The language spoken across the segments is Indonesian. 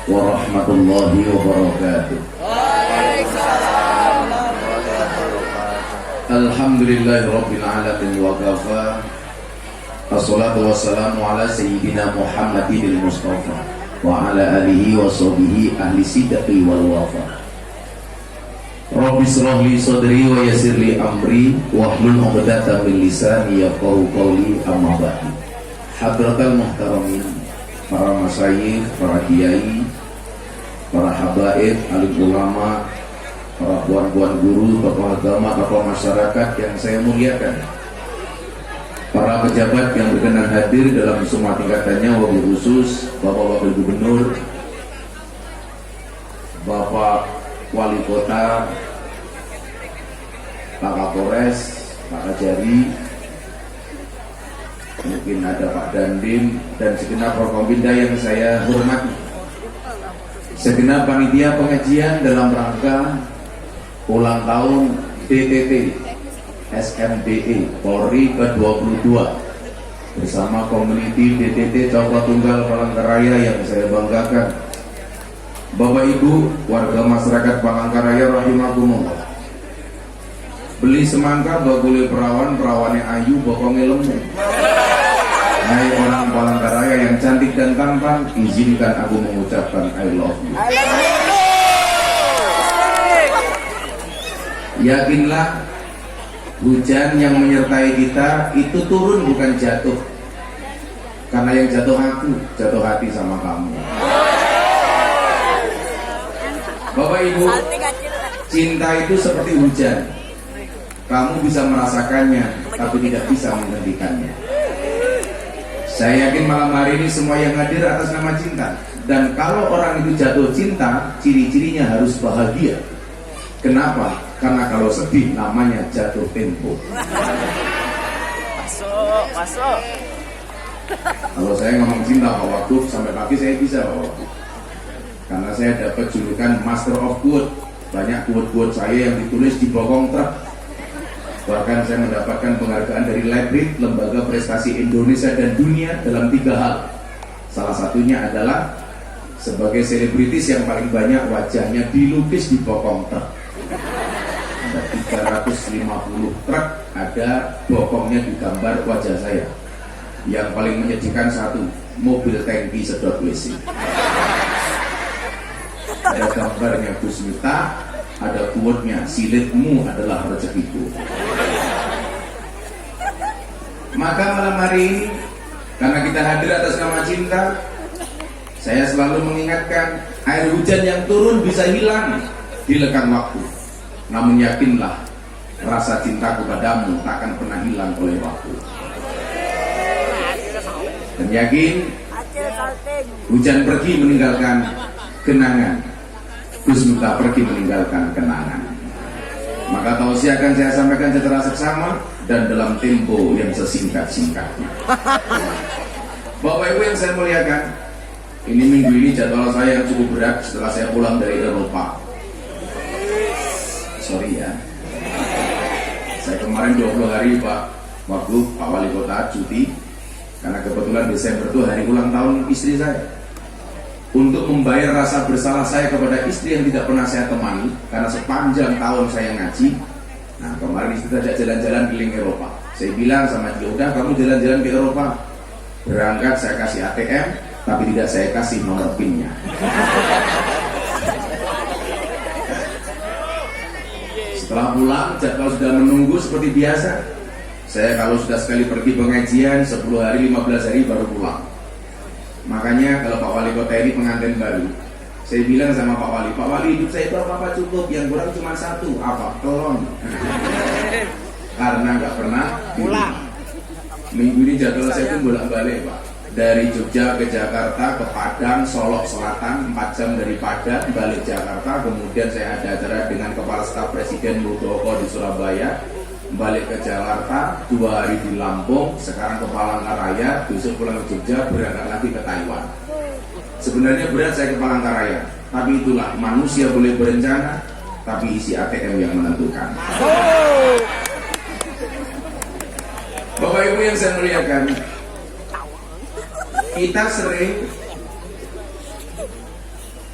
warahmatullahi wabarakatuh. Alhamdulillahirabbil alamin wa kafa. Assalatu wassalamu ala sayyidina Muhammadin al-Mustafa wa ala alihi wa sahbihi ahli sidqi wal wafa. Rabbi shrah li sadri wa yassir li amri wahlul 'uqdatam min lisani yafqahu qawli, amma ba'du. Hadratal muhtaramin, para masyayikh, para kiai, para habaib, alim ulama, para puan-puan guru, tokoh agama, tokoh masyarakat yang saya muliakan, para pejabat yang berkenan hadir dalam semua tingkatannya, wabil khusus Bapak Wakil Gubernur, Bapak Wali Kota, Pak Kapolres, Pak Kajari, mungkin ada Pak Dandim, dan segenap Forkompinda yang saya hormati, segenap panitia pengajian dalam rangka ulang tahun DTT SMDE Polri ke-22 bersama komuniti DTT Cokro Tunggal Palangkaraya yang saya banggakan. Bapak Ibu warga masyarakat Palangkaraya rahimakumullah, beli semangka bagule perawan, perawannya ayu, bokongnya lemu. Hai orang Palangkaraya yang cantik dan tampan, izinkan aku mengucapkan I love you. Yakinlah, hujan yang menyertai kita itu turun bukan jatuh, karena yang jatuh aku, jatuh hati sama kamu. Bapak Ibu, cinta itu seperti hujan. Kamu bisa merasakannya, tapi tidak bisa menghentikannya. Saya yakin malam hari ini semua yang hadir atas nama cinta. Dan kalau orang itu jatuh cinta, ciri-cirinya harus bahagia. Kenapa? Karena kalau sedih namanya jatuh tempo. Masuk. Kalau saya ngomong cinta Pak Wagub sampai pagi saya bisa Pak Wagub. Karena saya dapat julukan Master of Quote. Banyak quote-quote saya yang ditulis di bokong truk. Bahkan saya mendapatkan penghargaan dari Librit, Lembaga Prestasi Indonesia dan Dunia, dalam 3 hal. Salah satunya adalah sebagai selebritis yang paling banyak wajahnya dilukis di bokong truk. Ada 350 truk ada bokongnya digambar wajah saya. Yang paling menyedihkan satu, mobil tangki sedot WC. Ada gambarnya Gus Miftah, ada quote-nya, silitmu adalah rezekiku. Maka malam hari ini, karena kita hadir atas nama cinta, saya selalu mengingatkan, air hujan yang turun bisa hilang di lekang waktu. Namun yakinlah, rasa cintaku padamu takkan pernah hilang oleh waktu. Dan yakin, hujan pergi meninggalkan kenangan, Gus Miftah pergi meninggalkan kenangan. Maka tausiah akan saya sampaikan secara seksama dan dalam tempo yang sesingkat-singkatnya. Bapak Ibu yang saya muliakan, ini minggu ini jadwal saya yang cukup berat setelah saya pulang dari Eropa. Sorry ya, saya kemarin 20 hari Pak Wagub, Pak Wali Kota cuti, karena kebetulan Desember itu hari ulang tahun istri saya. Untuk membayar rasa bersalah saya kepada istri yang tidak pernah saya temani, karena sepanjang tahun saya ngaji. Nah kemarin istri ajak jalan-jalan keliling Eropa. Saya bilang sama dia, udah kamu jalan-jalan ke Eropa, berangkat saya kasih ATM, tapi tidak saya kasih nomor PIN-nya. Setelah pulang, jadwal sudah menunggu seperti biasa. Saya kalau sudah sekali pergi pengajian 10 hari, 15 hari baru pulang. Makanya kalau Pak Wali Kota ini pengantin baru, saya bilang sama Pak Wali, Pak Wali hidup saya itu apa-apa cukup, yang kurang cuma satu, apa? Telon. Karena nggak pernah pulang. Minggu ini jadwal saya itu bolak-balik Pak. Dari Jogja ke Jakarta, ke Padang, Solok Selatan, 4 jam dari Padang, balik Jakarta. Kemudian saya ada acara dengan Kepala Staf Presiden Muldoko di Surabaya, balik ke Jakarta, 2 hari di Lampung, sekarang ke Palangkaraya, besok pulang ke Jogja, berangkat lagi ke Taiwan. Sebenarnya berat saya ke Palangkaraya, tapi itulah manusia boleh berencana, tapi isi ATM yang menentukan. Bapak Ibu yang saya muliakan, kita sering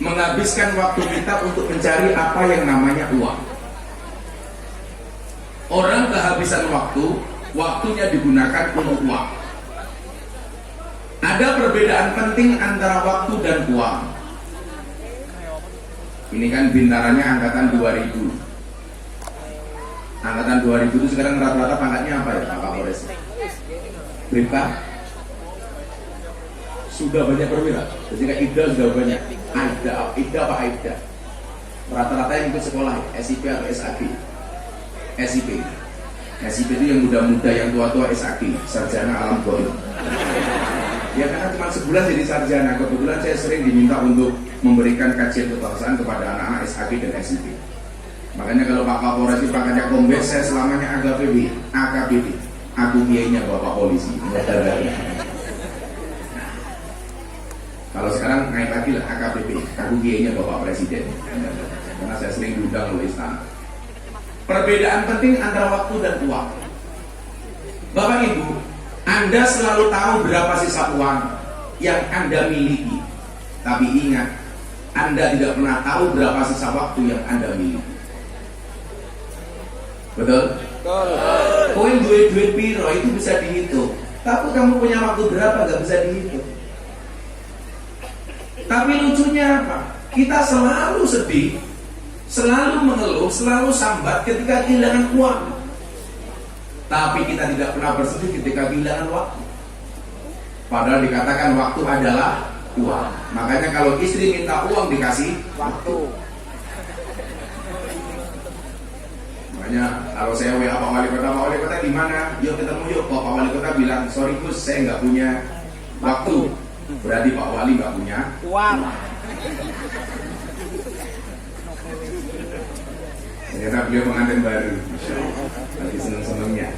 menghabiskan waktu kita untuk mencari apa yang namanya uang. Orang kehabisan waktu, waktunya digunakan untuk uang. Ada perbedaan penting antara waktu dan uang. Ini kan bintarannya angkatan 2000. Angkatan 2000 itu sekarang rata-rata pangkatnya apa ya Pak Kapolres? Berita? Sudah banyak perwira. Ketika Ida sudah banyak. Ida apa Aida? Rata-rata yang ikut sekolah SIP atau SAG. SIP. SIP itu yang muda-muda, yang tua-tua SAG, sarjana alam goib. Ya karena cuma sebulan jadi sarjana. Kebetulan saya sering diminta untuk memberikan kajian kebangsaan kepada anak-anak SAG dan SIP. Makanya kalau Pak Kapolres itu pangkatnya Kombes, saya selamanya AKBP. Aku kiainya Bapak Polisi. Kalau sekarang naik lagi lah AKBP. Aku kiainya Bapak Presiden. Karena saya sering diundang oleh istana. Perbedaan penting antara waktu dan uang. Bapak Ibu, Anda selalu tahu berapa sisa uang yang Anda miliki. Tapi ingat, Anda tidak pernah tahu berapa sisa waktu yang Anda miliki. Betul? Koin duit piro itu bisa dihitung. Tapi kamu punya waktu berapa gak bisa dihitung. Tapi lucunya apa? Kita selalu sedih, selalu mengeluh, selalu sambat ketika kehilangan uang. Tapi kita tidak pernah bersedih ketika kehilangan waktu. Padahal dikatakan waktu adalah uang. Makanya kalau istri minta uang dikasih waktu. Makanya kalau saya WA Pak Wali Kota di mana? Yuk ketemu yuk. Pak Wali Kota bilang, sorry Gus, saya nggak punya waktu. Berarti Pak Wali nggak punya uang. Ternyata beliau pengantin baru, lagi seneng-senengnya.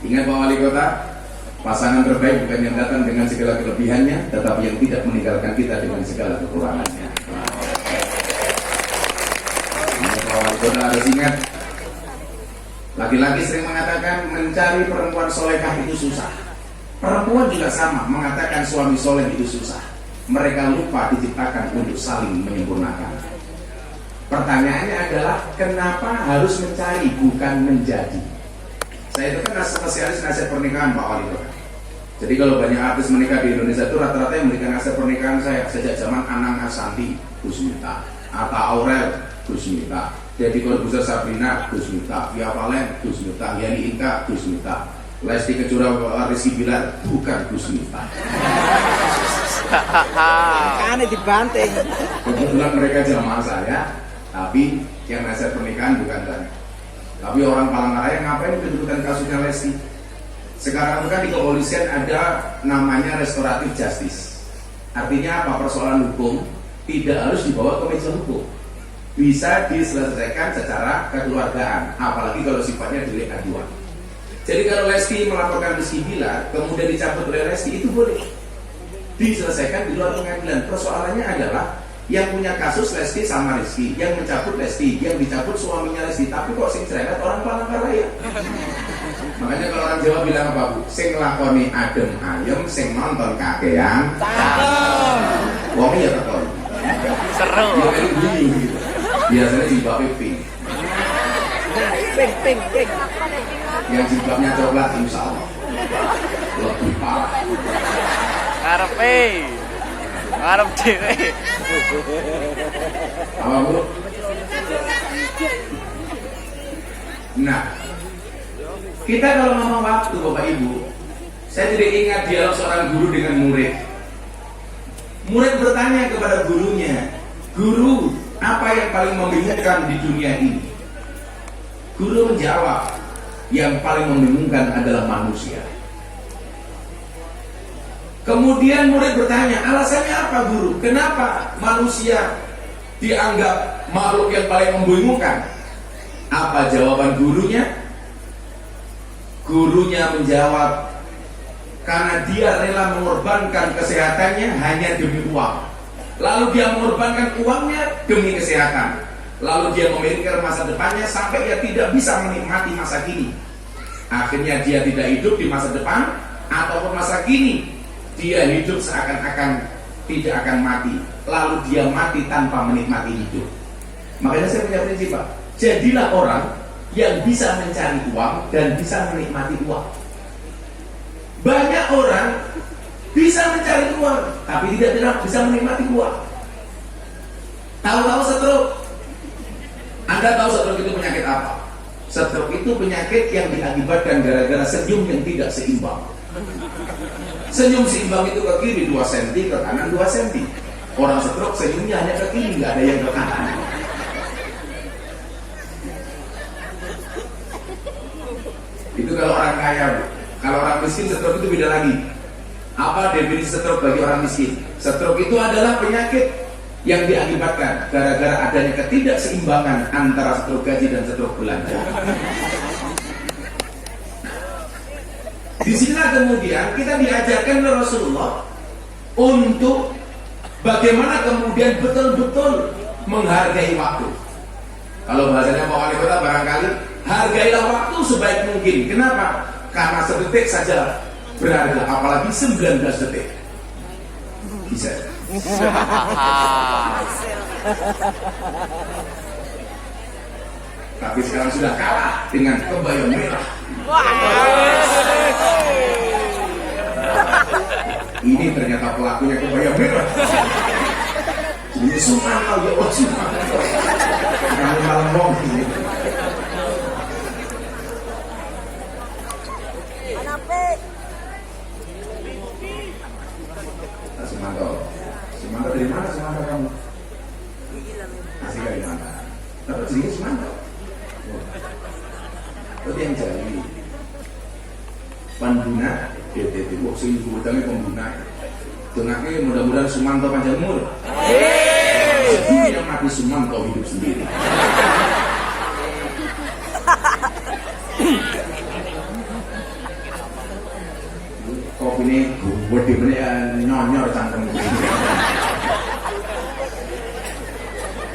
Ingat Pak Wali Kota, pasangan terbaik bukan yang datang dengan segala kelebihannya, tetapi yang tidak meninggalkan kita dengan segala kekurangannya. Pak Wali Kota harus ingat, laki-laki sering mengatakan mencari perempuan solehah itu susah. Perempuan juga sama, mengatakan suami soleh itu susah. Mereka lupa diciptakan untuk saling menyempurnakan. Pertanyaannya adalah, kenapa harus mencari bukan menjadi? Saya itu kan spesialis nasihat pernikahan Pak Wali Kota. Jadi kalau banyak artis menikah di Indonesia itu rata-rata yang memberikan nasihat pernikahan saya sejak zaman Anang Asanti, Gus Miftah, Atta Aurel, Gus Miftah, Deddy Corbuzier, Sabrina, Gus Miftah, Via Valen, Gus Miftah, Yani Inka, Gus Miftah, Lesti Kejora, Rizky Bilar, bukan Gus Miftah. Aneh dibanting. Kebetulan mereka jamaah saya, tapi yang nasihat pernikahan bukan saya. Tapi orang Palangkaraya ngapain kedudukan kasusnya Lesti? Sekarang kan di kepolisian ada namanya restoratif justice. Artinya apa? Persoalan hukum tidak harus dibawa ke meja hukum, bisa diselesaikan secara kekeluargaan, apalagi kalau sifatnya delik aduan. Jadi kalau Lesti melaporkan Rizky Bilar, kemudian dicabut oleh Lesti, itu boleh diselesaikan di luar pengadilan. Persoalannya adalah yang punya kasus Lesti sama Rizky, yang mencabut Lesti, yang dicabut suaminya Lesti. Tapi kok sing cerewet orang Palangkaraya. Makanya kalau orang Jawa bilang apa Bu? Sing lakoni adem ayem, sing nonton kakean. Wongnya ya tekon. Seru. Ya kan bunyi gitu. Biasanya jilbabnya pink. Pink. Yang jilbabnya coklat insya Allah lebih parah. Ngarep dhewe. Apa Bu? Nah, kita kalau ngomong waktu Bapak Ibu, saya tidak ingat dialog seorang guru dengan murid. Murid bertanya kepada gurunya, "Guru, apa yang paling membingungkan di dunia ini?" Guru menjawab, "Yang paling membingungkan adalah manusia." Kemudian murid bertanya, "Alasannya apa guru? Kenapa manusia dianggap makhluk yang paling membingungkan?" Apa jawaban gurunya? Gurunya menjawab, "Karena dia rela mengorbankan kesehatannya hanya demi uang. Lalu dia mengorbankan uangnya demi kesehatan. Lalu dia memikirkan masa depannya sampai ia tidak bisa menikmati masa kini. Akhirnya dia tidak hidup di masa depan ataupun masa kini. Dia hidup seakan-akan tidak akan mati, lalu dia mati tanpa menikmati hidup. Makanya saya punya prinsip, Pak, jadilah orang yang bisa mencari uang dan bisa menikmati uang. Banyak orang bisa mencari uang tapi tidak bisa menikmati uang. Tahu-tahu stroke. Anda tahu stroke itu penyakit apa? Stroke itu penyakit yang diakibatkan gara-gara senyum yang tidak seimbang. Senyum seimbang itu ke kiri 2 cm, ke kanan 2 cm. Orang stroke senyumnya hanya ke kiri, nggak ada yang ke kanan. Itu kalau orang kaya, Bu. Kalau orang miskin, stroke itu beda lagi. Apa definisi stroke bagi orang miskin? Stroke itu adalah penyakit yang diakibatkan gara-gara adanya ketidakseimbangan antara stroke gaji dan stroke belanja. Disinilah kemudian kita diajarkan oleh Rasulullah untuk bagaimana kemudian betul-betul menghargai waktu. Kalau bahasanya Pak Wali Kota barangkali, hargailah waktu sebaik mungkin. Kenapa? Karena sedetik saja berharga, apalagi 19 detik. Bisa. Tapi sekarang sudah kalah dengan kebaya merah. Ini ternyata pelakunya kebaya merah. Ini Sumanto, ya Allah Sumanto. Kamu malam bohong ini. Sumanto. Sumanto dari mana Sumanto kamu? Asli dari mana? Tapi sedikit Sumanto. Tapi yang jadi Panduna, DTT, sing hutangnya Panduna. Tengahnya mudah-mudahan Sumanto panjang umur. Sedunia mati Sumanto hidup sendiri. Kopi ini gede bener nyonyor cangkem.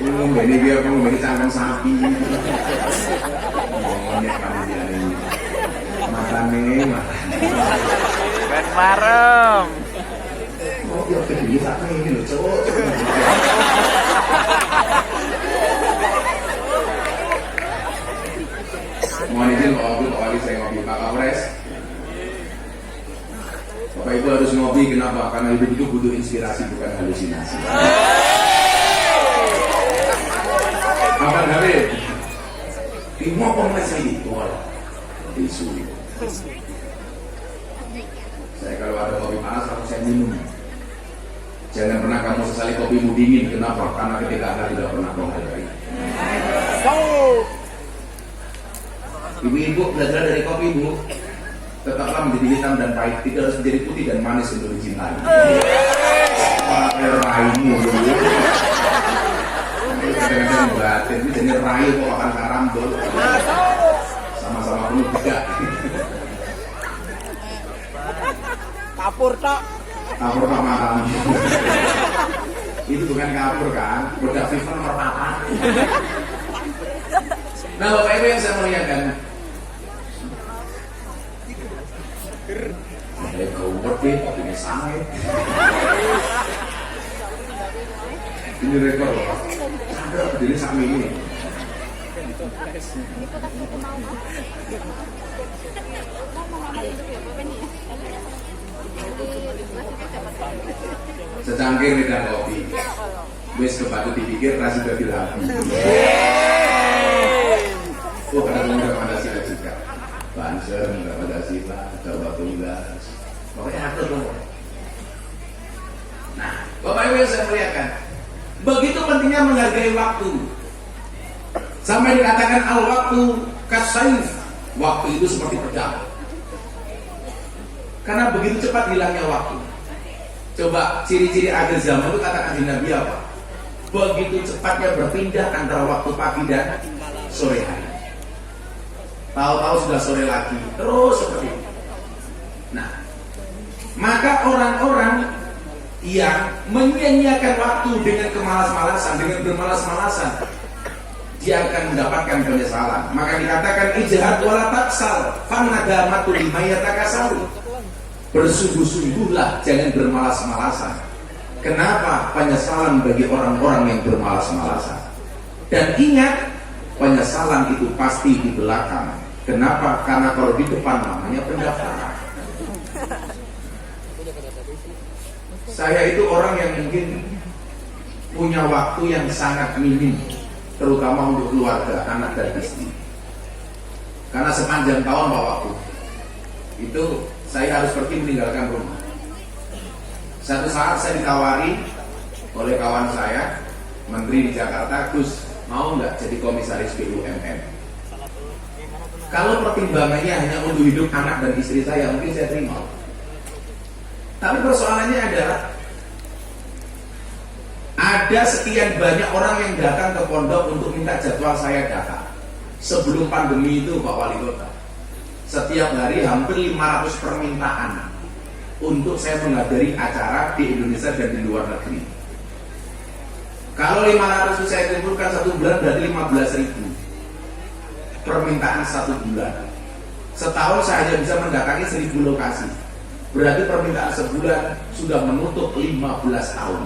Ngombe ini biar ngombe cangkem sapi. Ngomongnya panitia ini. Matane. Ben marem. Oh, ya gede sapi ini loh, cowok. Mohon izin Pak Wali, saya ngopi Pak Kapolres. Bapak Ibu harus ngopi, kenapa? Karena hidup itu butuh inspirasi, bukan halusinasi. Kapan hari? Lima pemirsa ini, isu. Saya kalau ada kopi panas, langsung saya minum. Jangan pernah kamu sesali kopimu dingin, kenapa? Karena ketika Anda tidak pernah menghargai. Ibu-ibu belajar dari kopi, Bu. Tetaplah menjadi hitam dan pahit, tidak harus menjadi putih dan manis untuk dicintai. Pakai raimu, kadang-kadang batin, ini jadi rai kok akan karambol. Sama-sama penuh tidak. Kapur tok. Kapur tok makan. Itu bukan kapur kan, produk FIFA nomor 4. Nah Bapak Ibu yang saya muliakan, ada kawat deh, kopinya sama ya. Ini rekor loh, ada berdiri sama ini. Secangkir lidah kopi, wes kepatut dipikir rasa sudah dilapi. Oh, ada pemuda Pancasila juga. Banser, enggak Pancasila, Jawa Tunggas. Pokoknya atur dong. Nah, Bapak Ibu yang saya muliakan, begitu pentingnya menghargai waktu. Sampai dikatakan al-waktu kasayf. Waktu itu seperti pedang. Karena begitu cepat hilangnya waktu. Coba ciri-ciri akhir zaman itu katakan di Nabi apa? Begitu cepatnya berpindah antara waktu pagi dan sore hari. Tahu-tahu sudah sore lagi, terus seperti itu. Nah, maka orang-orang yang menyia-nyiakan waktu dengan kemalas-malasan, dengan bermalas-malasan, dia akan mendapatkan penyesalan. Maka dikatakan ijhad wala taksal, fanadamatu lima yatakasalu. Bersungguh-sungguhlah, jangan bermalas-malasan. Kenapa? Penyesalan bagi orang-orang yang bermalas-malasan. Dan ingat, penyesalan itu pasti di belakang. Kenapa? Karena kalau di depan namanya pendaftaran. Saya itu orang yang mungkin punya waktu yang sangat minim, terutama untuk keluarga, anak dan istri. Karena sepanjang tahun Pak Waktu itu saya harus pergi meninggalkan rumah. Satu saat saya ditawari oleh kawan saya, menteri di Jakarta, Gus, mau nggak jadi komisaris BUMN? Kalau pertimbangannya hanya untuk hidup anak dan istri saya, mungkin saya terima. Tapi persoalannya adalah ada sekian banyak orang yang datang ke pondok untuk minta jadwal saya datang. Sebelum pandemi itu Pak Wali Kota, setiap hari hampir 500 permintaan untuk saya menghadiri acara di Indonesia dan di luar negeri. Kalau 500 itu saya kumpulkan satu bulan berarti 15.000 permintaan satu bulan. Setahun saya hanya bisa mendatangi 1.000 lokasi. Berarti permintaan sebulan sudah menutup 15 tahun.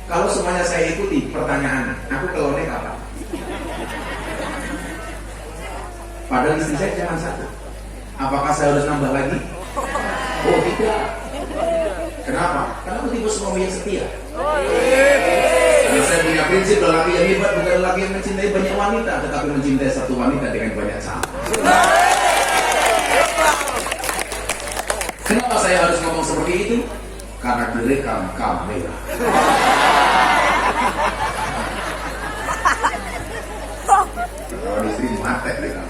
Kalau semuanya saya ikuti, pertanyaan, aku kelone kapan? Padahal istri saya cuma satu. Apakah saya harus nambah lagi? Oh tidak. Kenapa? Karena aku tipe suami yang setia. Karena saya punya prinsip, lelaki yang hebat bukan lelaki yang mencintai banyak wanita, tetapi mencintai satu wanita dengan banyak cara. Kenapa saya harus ngomong seperti itu? Karena direkam kamera. Kalau istri mati direkam.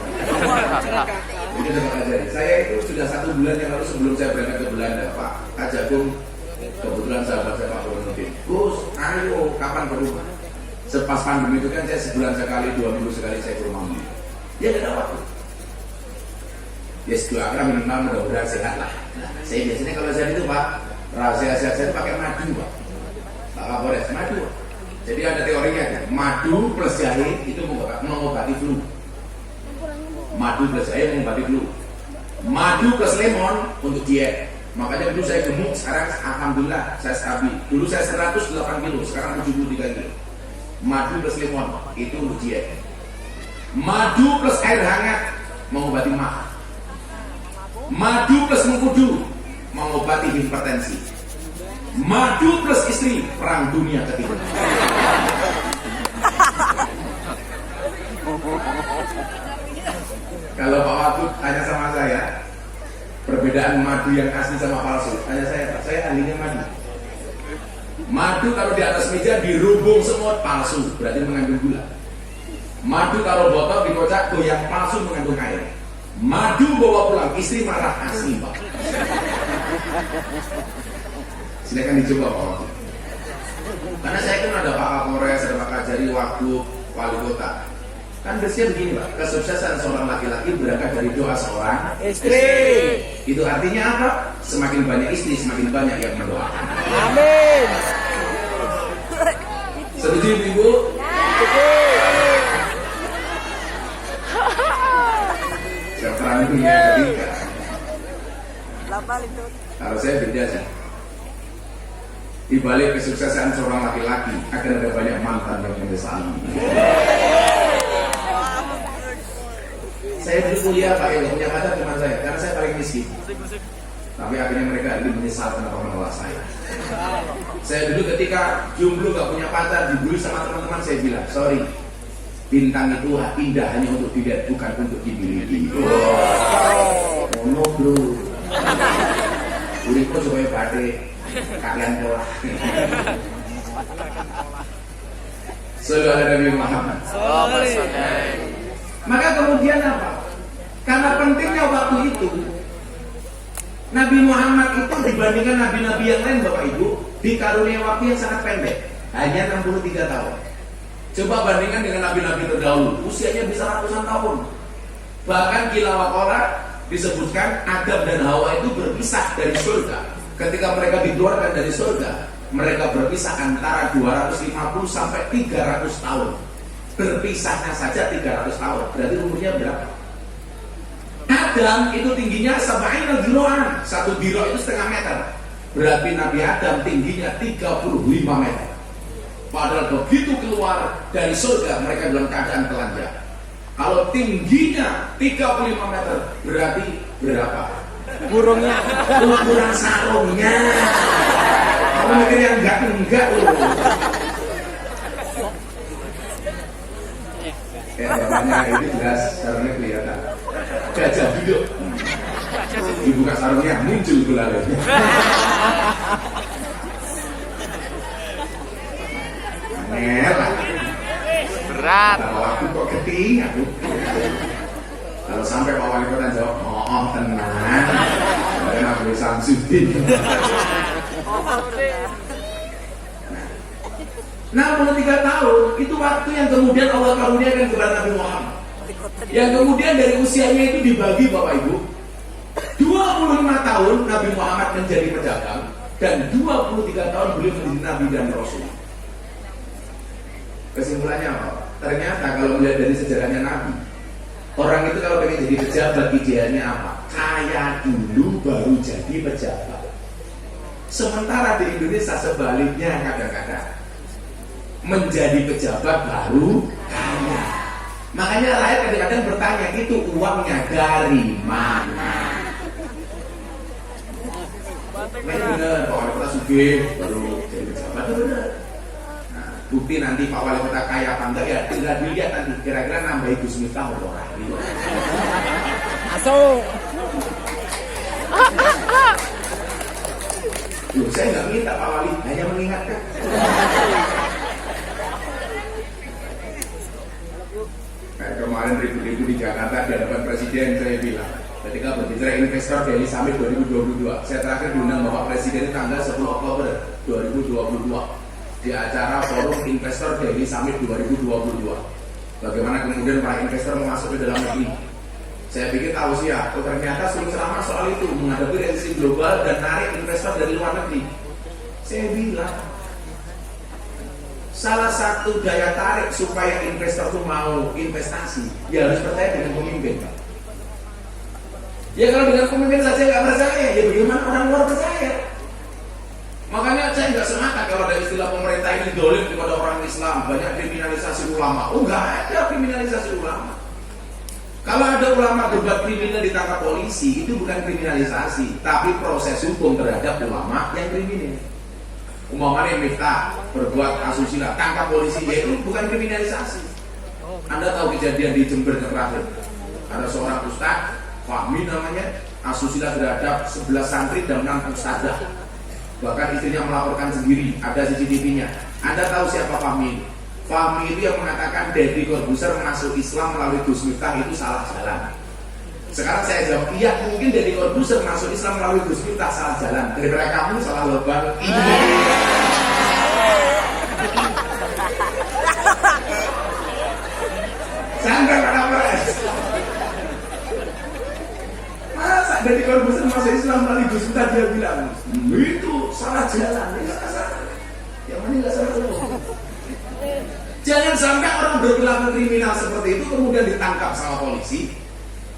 Ini dapat ajari. Saya itu sudah 1 bulan yang lalu sebelum saya berangkat ke Belanda, Pak Kajagung, kebetulan sahabat saya Pak Burhanuddin, Gus, ayo kapan ke rumah? Sepas pandemi itu kan saya sebulan sekali, 2 minggu sekali saya ke rumah. Dia tidak ada waktu. Ya setelah minimal mudah-mudahan sehat lah. Saya biasanya kalau sehat itu Pak, rahasia sehat saya pakai madu Pak. Pak Kapolres, madu. Jadi ada teorinya, madu plus jahe itu mengobati flu. Madu plus jahe mengobati flu. Madu plus lemon untuk diet. Makanya dulu saya gemuk, sekarang alhamdulillah saya stabil. Dulu saya 108 kilo, sekarang 73 kilo. Madu plus lemon itu untuk diet. Madu plus air hangat mengobati mah. Madu plus mengkudu mengobati hipertensi. Madu plus istri perang dunia ketiga. Kalau Pak Wagub tanya sama saya perbedaan madu yang asli sama palsu, tanya saya ahlinya madu. Madu kalau di atas meja dirubung semut palsu, berarti mengandung gula. Madu kalau botol dikocak tuh yang palsu mengandung air. Madu bawa pulang, istri marah, asli Pak. Silakan dicoba Pak Wagub. Karena saya kan ada Pak Kapolres, ada Pak Kajari, Wagub, Wali Kota. Kan biasanya begini Pak, kesuksesan seorang laki-laki berangkat dari doa seorang istri. Itu artinya apa? Semakin banyak istri, semakin banyak yang mendoakan. Amin. Setuju Ibu? Siapa terang dunia ketiga. Kalau saya beda sih. Di balik kesuksesan seorang laki-laki akan ada banyak mantan yang menyesali. Saya dulu kuliah Pak yang punya pacar cuma saya, karena saya paling miskin. Tapi akhirnya mereka lebih menyesal kenapa menolak saya. Saya dulu ketika jomblo gak punya pacar, dibully sama teman-teman, saya bilang, sorry, bintang itu indah hanya untuk dilihat, bukan untuk dimiliki. Oh no bro, uripku supaya badai kalian doang. Sallallahu alaihi Muhammad. Maka kemudian apa? Karena pentingnya waktu itu, Nabi Muhammad itu dibandingkan nabi-nabi yang lain Bapak Ibu dikaruniai waktu yang sangat pendek, hanya 63 tahun. Coba bandingkan dengan nabi-nabi terdahulu, usianya bisa ratusan tahun. Bahkan kila waqala disebutkan Adam dan Hawa itu berpisah dari surga. Ketika mereka dikeluarkan dari surga, mereka berpisah antara 250 sampai 300 tahun. Berpisahnya saja 300 tahun. Berarti umurnya berapa? Adam itu tingginya 1 dhiro itu setengah meter. berarti Nabi Adam tingginya 35 meter. Padahal begitu keluar dari surga mereka dalam keadaan telanjang. Kalau tingginya 35 meter berarti berapa? Burungnya. Ukuran sarungnya. Kamu mikir yang enggak loh. Bapaknya ini jelas sarungnya kelihatan. Gajah duduk. Dibuka sarungnya muncul belalainya. Merah. Berat. Kalau aku kok keting aku. Kalau sampai Pak Wali Kota jawab, oh tenang. Karena aku Samsudin. 63 tahun itu waktu yang kemudian Allah karuniakan kepada Nabi Muhammad. Yang kemudian dari usianya itu dibagi Bapak Ibu. 25 tahun Nabi Muhammad menjadi pedagang dan 23 tahun beliau menjadi Nabi dan Rasul. Kesimpulannya apa? Ternyata kalau melihat dari sejarahnya Nabi, orang itu kalau pengen jadi pejabat idealnya apa? Kaya dulu baru jadi pejabat. Sementara di Indonesia sebaliknya kadang-kadang menjadi pejabat baru kaya. Makanya rakyat kadang-kadang bertanya, itu uangnya dari mana? Benar, Pak Wali Kota sugih baru jadi pejabat, itu benar. Nah, bukti nanti Pak Wali Kota kaya apa enggak ya tinggal dilihat nanti kira-kira nambahi Gus Miftah atau orang gitu. Masuk. Loh, saya nggak minta Pak Wali, hanya mengingatkan. Nah, kemarin ribut-ribut di Jakarta di hadapan Presiden saya bilang, ketika berbicara investor Delhi Summit 2022, saya terakhir diundang Bapak Presiden tanggal 10 Oktober 2022 di acara Forum Investor Delhi Summit 2022. Bagaimana kemudian para investor masuk ke dalam negeri? Saya pikir tahu sih ya, ternyata sulit ceramah soal itu menghadapi resesi global dan narik investor dari luar negeri. Saya bilang, salah satu daya tarik supaya investor itu mau investasi, ya harus percaya dengan pemimpin. Ya kalau dengan pemimpin saja nggak percaya, ya bagaimana orang luar percaya? Makanya saya nggak semangat kalau ada istilah pemerintah ini dolim kepada orang Islam, banyak kriminalisasi ulama. Oh, nggak ada kriminalisasi ulama. Kalau ada ulama berbuat kriminal ditangkap polisi, itu bukan kriminalisasi, tapi proses hukum terhadap ulama yang kriminal. Umpamanya Miftah berbuat asusila, tangkap polisi, ya itu bukan kriminalisasi. Anda tahu kejadian di Jember terakhir, ada seorang ustaz, Fahmi namanya, asusila terhadap 11 santri dan 6 ustazah. Bahkan istrinya melaporkan sendiri, ada CCTV-nya. Anda tahu siapa Fahmi? Fahmi itu yang mengatakan Deddy Corbuzier masuk Islam melalui Gus Miftah itu salah jalan. Sekarang saya jawab, iya mungkin Deddy Corbuzier masuk Islam melalui Gus Miftah salah jalan. Daripada kamu salah lubang. Sampai pada pres. Masa Deddy Corbuzier masuk Islam melalui Gus Miftah dia bilang itu salah jalan. Yang mana nggak salah lubang. Jangan sampai orang berperilaku kriminal seperti itu kemudian ditangkap sama polisi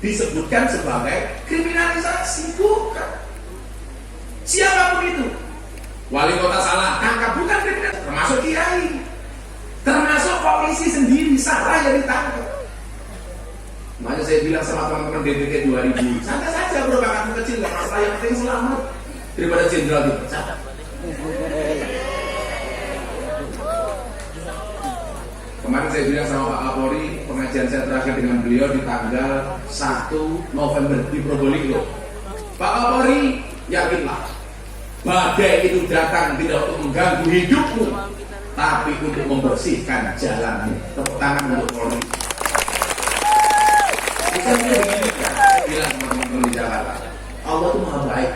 disebutkan sebagai kriminalisasi. Bukan. Siapapun itu, wali kota salah tangkap, bukan kriminal. Termasuk kiai, termasuk polisi sendiri salah yang ditangkap. Makanya saya bilang sama teman-teman DPT 2000, santai saja bro, kakakmu kecil nggak masalah, yang penting selamat daripada jenderal dipecat. Kemarin saya bilang sama Pak Kapolri, pengajian saya terakhir dengan beliau di tanggal 1 November di Probolinggo. Pak Kapolri, yakinlah, badai itu datang tidak untuk mengganggu hidupmu, tapi untuk membersihkan jalanmu. Tepuk tangan untuk Polri. Bisa begini kan? Bilang teman-teman di Jakarta, Allah itu maha baik.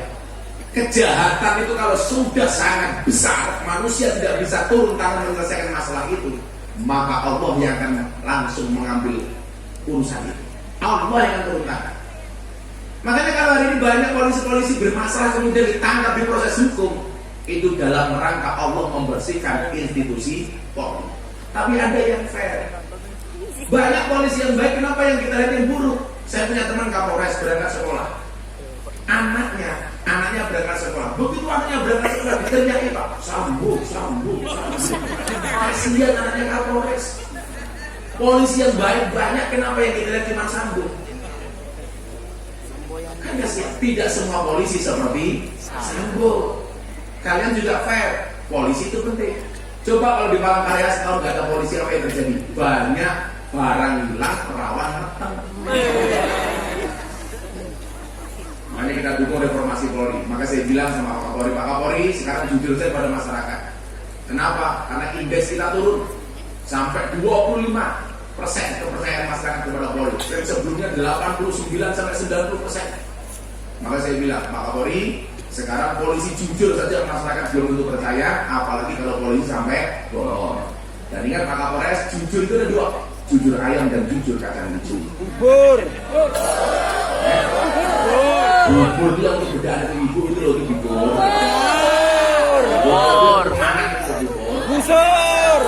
Kejahatan itu kalau sudah sangat besar, manusia tidak bisa turun tangan menyelesaikan masalah itu, maka Allah yang akan langsung mengambil urusan itu. Allah yang akan turun tangan. Makanya kalau hari ini banyak polisi-polisi bermasalah kemudian ditangkap di proses hukum, itu dalam rangka Allah membersihkan institusi Polri. Tapi ada yang fair. Banyak polisi yang baik, kenapa yang kita lihat yang buruk? Saya punya teman Kapolres berangkat sekolah. Anaknya berangkat sekolah. Begitu ada anaknya berangkat sekolah diteriaki Pak, Sambo. Kasihan anaknya Kapolres. Polisi yang baik banyak, kenapa yang kita lihat cuma Sambo? Kan tidak semua polisi seperti Sambo. Kalian juga fair, polisi itu penting. Coba kalau di Palangkaraya setahun gak ada polisi, apa yang terjadi? Banyak barang hilang, perawan datang. Makanya kita dukung reformasi Polri. Maka saya bilang sama Pak Kapolri sekarang jujur saja pada masyarakat. Kenapa? Karena indeks kita turun sampai 25% kepercayaan masyarakat kepada Polri. Dan sebelumnya 89-90%. Maka saya bilang, Pak Kapolri, sekarang polisi jujur saja masyarakat belum tentu percaya, apalagi kalau polisi sampai bohong. Dan ingat Pak Kapolres, jujur itu ada dua, jujur ayam dan jujur kacang hijau. Bubur. Bubur itu yang untuk beda ibu itu loh, itu bubur. Busur.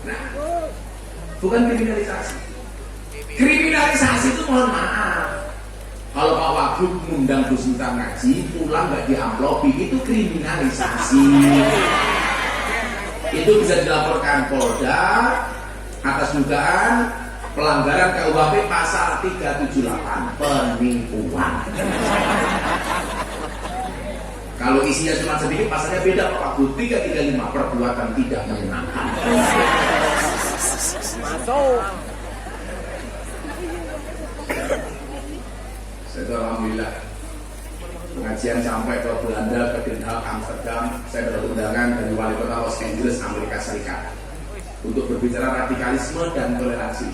Nah, bukan kriminalisasi. Kriminalisasi itu mohon maaf. Kalau Pak Wagub mengundang Gus Miftah ngaji, pulang nggak diamplopi, itu kriminalisasi. Itu bisa dilaporkan Polda atas dugaan pelanggaran KUHP pasal 378 penipuan. Kalau isinya cuma sedikit, pasalnya beda Pak Wagub. 335 perbuatan tidak menyenangkan. Masuk. Saya alhamdulillah pengajian sampai ke Belanda, ke Den Haag, Amsterdam. Saya dapat undangan dari wali kota Los Angeles, Amerika Serikat, untuk berbicara radikalisme dan toleransi.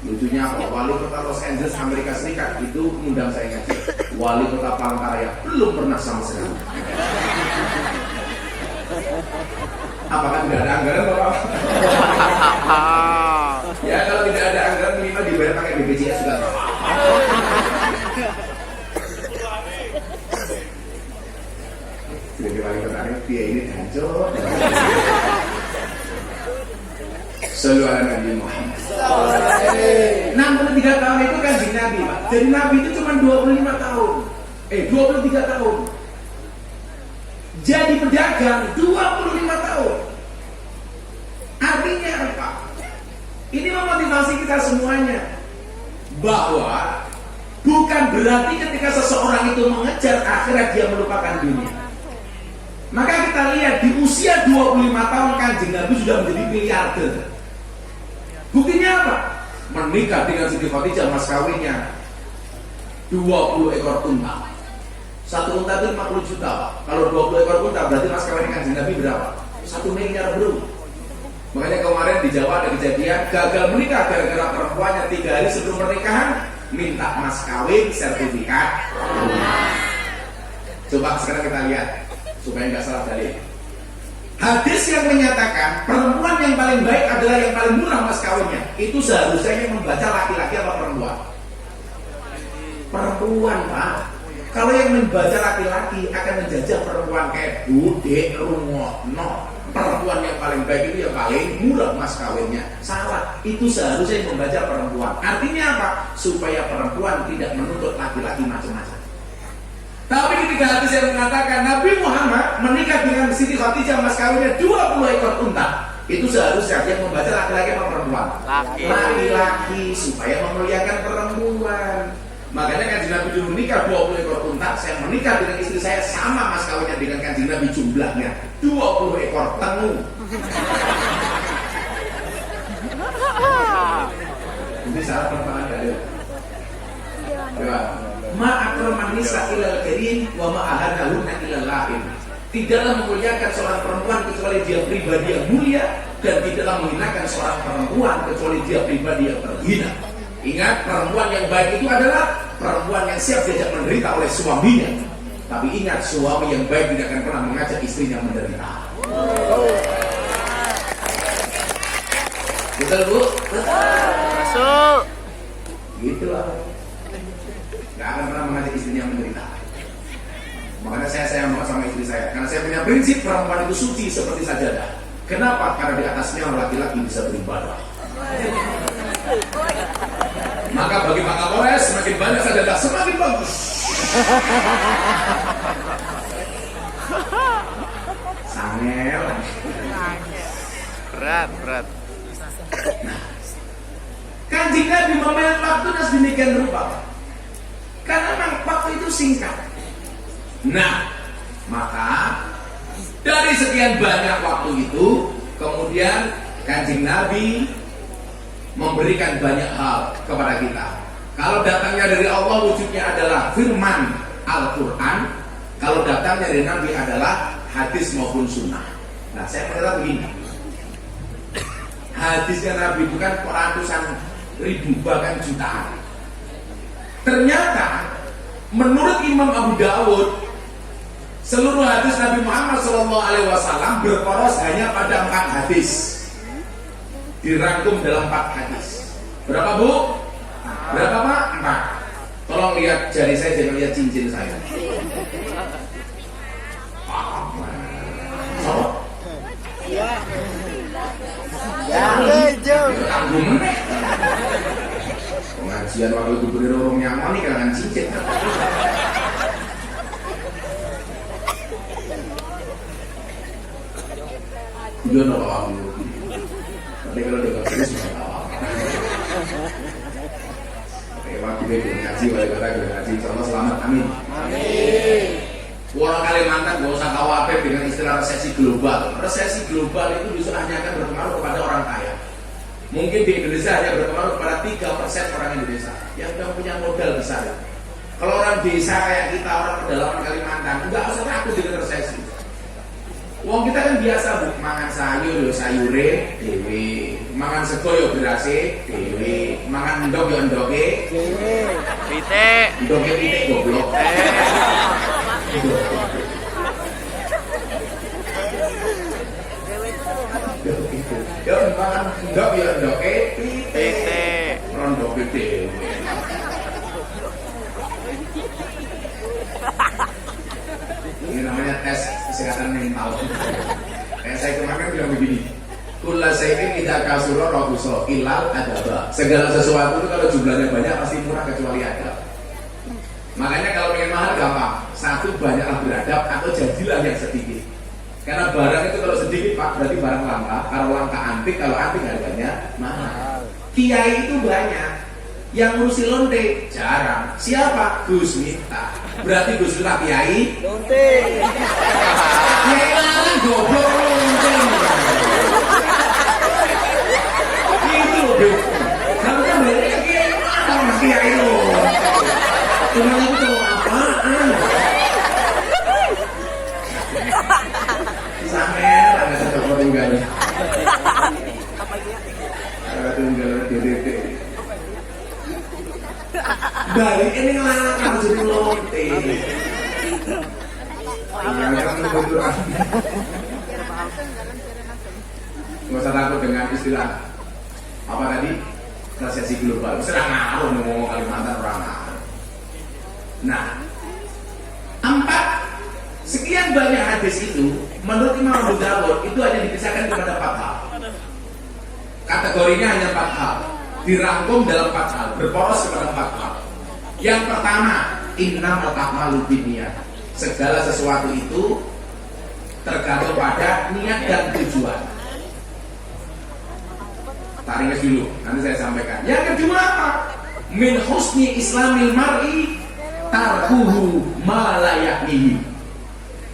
Lucunya apa? Wali kota Los Angeles, Amerika Serikat itu mengundang saya ngaji. Wali kota Palangkaraya belum pernah sama sekali. Apakah tidak ada anggaran Bapak? Ya kalau tidak ada anggaran minimal dibayar pakai BPJS juga. Jadi wali kota dia ini hancur. Selalu ada Nabi Muhammad. 63 tahun itu kan jadi Nabi Pak. Jadi Nabi itu cuma 25 tahun. 23 tahun. Jadi pedagang 25 tahun. Artinya apa? Ini memotivasi kita semuanya bahwa bukan berarti ketika seseorang itu mengejar akhirat dia melupakan dunia. Maka kita lihat di usia 25 tahun Kanjeng Nabi sudah menjadi miliarder. Buktinya apa? Menikah dengan Siti Khadijah, mas kawinnya 20 ekor unta. Satu unta itu 50 juta Pak. Kalau 20 ekor unta berarti mas kawin Kanjeng Nabi berapa? 1 miliar bro. Makanya kemarin di Jawa ada kejadian gagal menikah gara-gara perempuannya 3 hari sebelum pernikahan minta mas kawin sertifikat. Coba sekarang kita lihat supaya nggak salah dalil. Hadis yang menyatakan perempuan yang paling baik adalah yang paling murah mas kawinnya. Itu seharusnya yang membaca laki-laki apa perempuan? Perempuan Pak. Kalau yang membaca laki-laki akan menjajah perempuan kayak Bude, Rungokno. Perempuan yang paling baik itu yang paling murah mas kawinnya. Salah, itu seharusnya yang membaca perempuan. Artinya apa? Supaya perempuan tidak menuntut laki-laki macam-macam. Tapi ketika hadis yang mengatakan Nabi Muhammad menikah dengan Siti Khadijah mas kawinnya 20 ekor unta, itu seharusnya yang membaca laki-laki apa perempuan? Laki-laki, supaya memuliakan perempuan. Makanya Kanjeng Nabi dulu menikah 20 ekor unta. Saya menikah dengan istri saya sama mas kawinnya dengan Kanjeng Nabi jumlahnya 20 ekor tengu. Ini salah pertanyaan tadi. Coba. Ma'akraman nisa ilal karim wa ma'ahadahunna ilal la'im. Tidaklah memuliakan seorang perempuan kecuali dia pribadi yang mulia, dan tidaklah menghinakan seorang perempuan kecuali dia pribadi yang terhina. Ingat, perempuan yang baik itu adalah perempuan yang siap diajak menderita oleh suaminya. Tapi ingat, suami yang baik tidak akan pernah mengajak istrinya menderita. Betul Bu? Masuk. Gitulah. Gak akan pernah mengajak istrinya menderita. Makanya saya sayang banget sama istri saya, karena saya punya prinsip perempuan itu suci seperti sajadah. Kenapa? Karena di atasnya laki-laki bisa beribadah. Maka bagi Pak Kapolres semakin banyak sajadah semakin bagus. Sangel. Berat. Kanjeng Nabi memilih waktu dan sedemikian rupa. Karena memang waktu itu singkat. Nah, maka dari sekian banyak waktu itu, kemudian Kanjeng Nabi memberikan banyak hal kepada kita. Kalau datangnya dari Allah wujudnya adalah firman Al-Quran, kalau datangnya dari Nabi adalah hadis maupun sunnah. Nah, saya mengira begini, hadisnya Nabi bukan ratusan ribu bahkan jutaan. Ternyata menurut Imam Abu Dawud, seluruh hadis Nabi Muhammad SAW berporos hanya pada 4 hadis, dirangkum dalam 4 hadis. Berapa Bu? Berapa Pak? 4. Tolong lihat jari saya, jangan lihat cincin saya. Tanggung meneh. Pengajian waktu gubernur orang nyaman nih kalangan cincin. Dia nolak aku. Tapi kalau dia nggak serius nggak apa-apa. Waktu dia ngaji, wali kota dia ngaji, insyaallah selamat, amin. Amin. Orang Kalimantan gak usah khawatir dengan istilah resesi global. Resesi global itu justru hanya akan berpengaruh kepada orang kaya. Mungkin di Indonesia hanya berpengaruh kepada 3% orang Indonesia yang punya modal besar. Kalau orang desa kayak kita, orang pedalaman Kalimantan, nggak usah takut dengan resesi. Wong kita kan biasa Bu, mangan sayur yo sayure dhewe, mangan sego yo berase dhewe, mangan endog yo endoge dhewe. Pitik. Endoge pitik goblok. Yo mangan endog yo endoge pitik. Rondo pitik. Ini namanya tes kesehatan mental. Kayak saya kemarin bilang begini, kulla shay'in idza kasura rahusa ilal adaba. Segala sesuatu itu kalau jumlahnya banyak pasti murah kecuali adab. Makanya kalau pengen mahal gampang, satu banyaklah beradab atau jadilah yang sedikit. Karena barang itu kalau sedikit Pak berarti barang langka. Kalau langka antik, kalau antik harganya mahal. Kiai itu banyak, yang ngurusi lonte jarang. Siapa? Gus Miftah. Berarti Gus Miftah kiai lonte. Kiai lalang goblok lonte. Itu loh. Kamu kan balik kiai mana mas kiai lo? Cuma itu apaan? Sampai ada satu tinggal. Ada tinggal di dari ini ngelarang jadi lonte. Gak usah takut dengan istilah apa tadi, resesi global. Serang ngaruh ngomong Kalimantan orang ngaruh. Nah, 4 sekian banyak hadis itu menurut Imam Abu Dawud itu hanya dipisahkan kepada 4 hal. Kategorinya hanya 4 hal, dirangkum dalam 4 hal, berporos kepada 4 hal. Yang pertama, innamal a'malu binniyat. Segala sesuatu itu tergantung pada niat dan tujuan. Tarik dulu, nanti saya sampaikan. Yang kedua apa? Min husni islamil mar'i tarkuhu ma la yaknihi.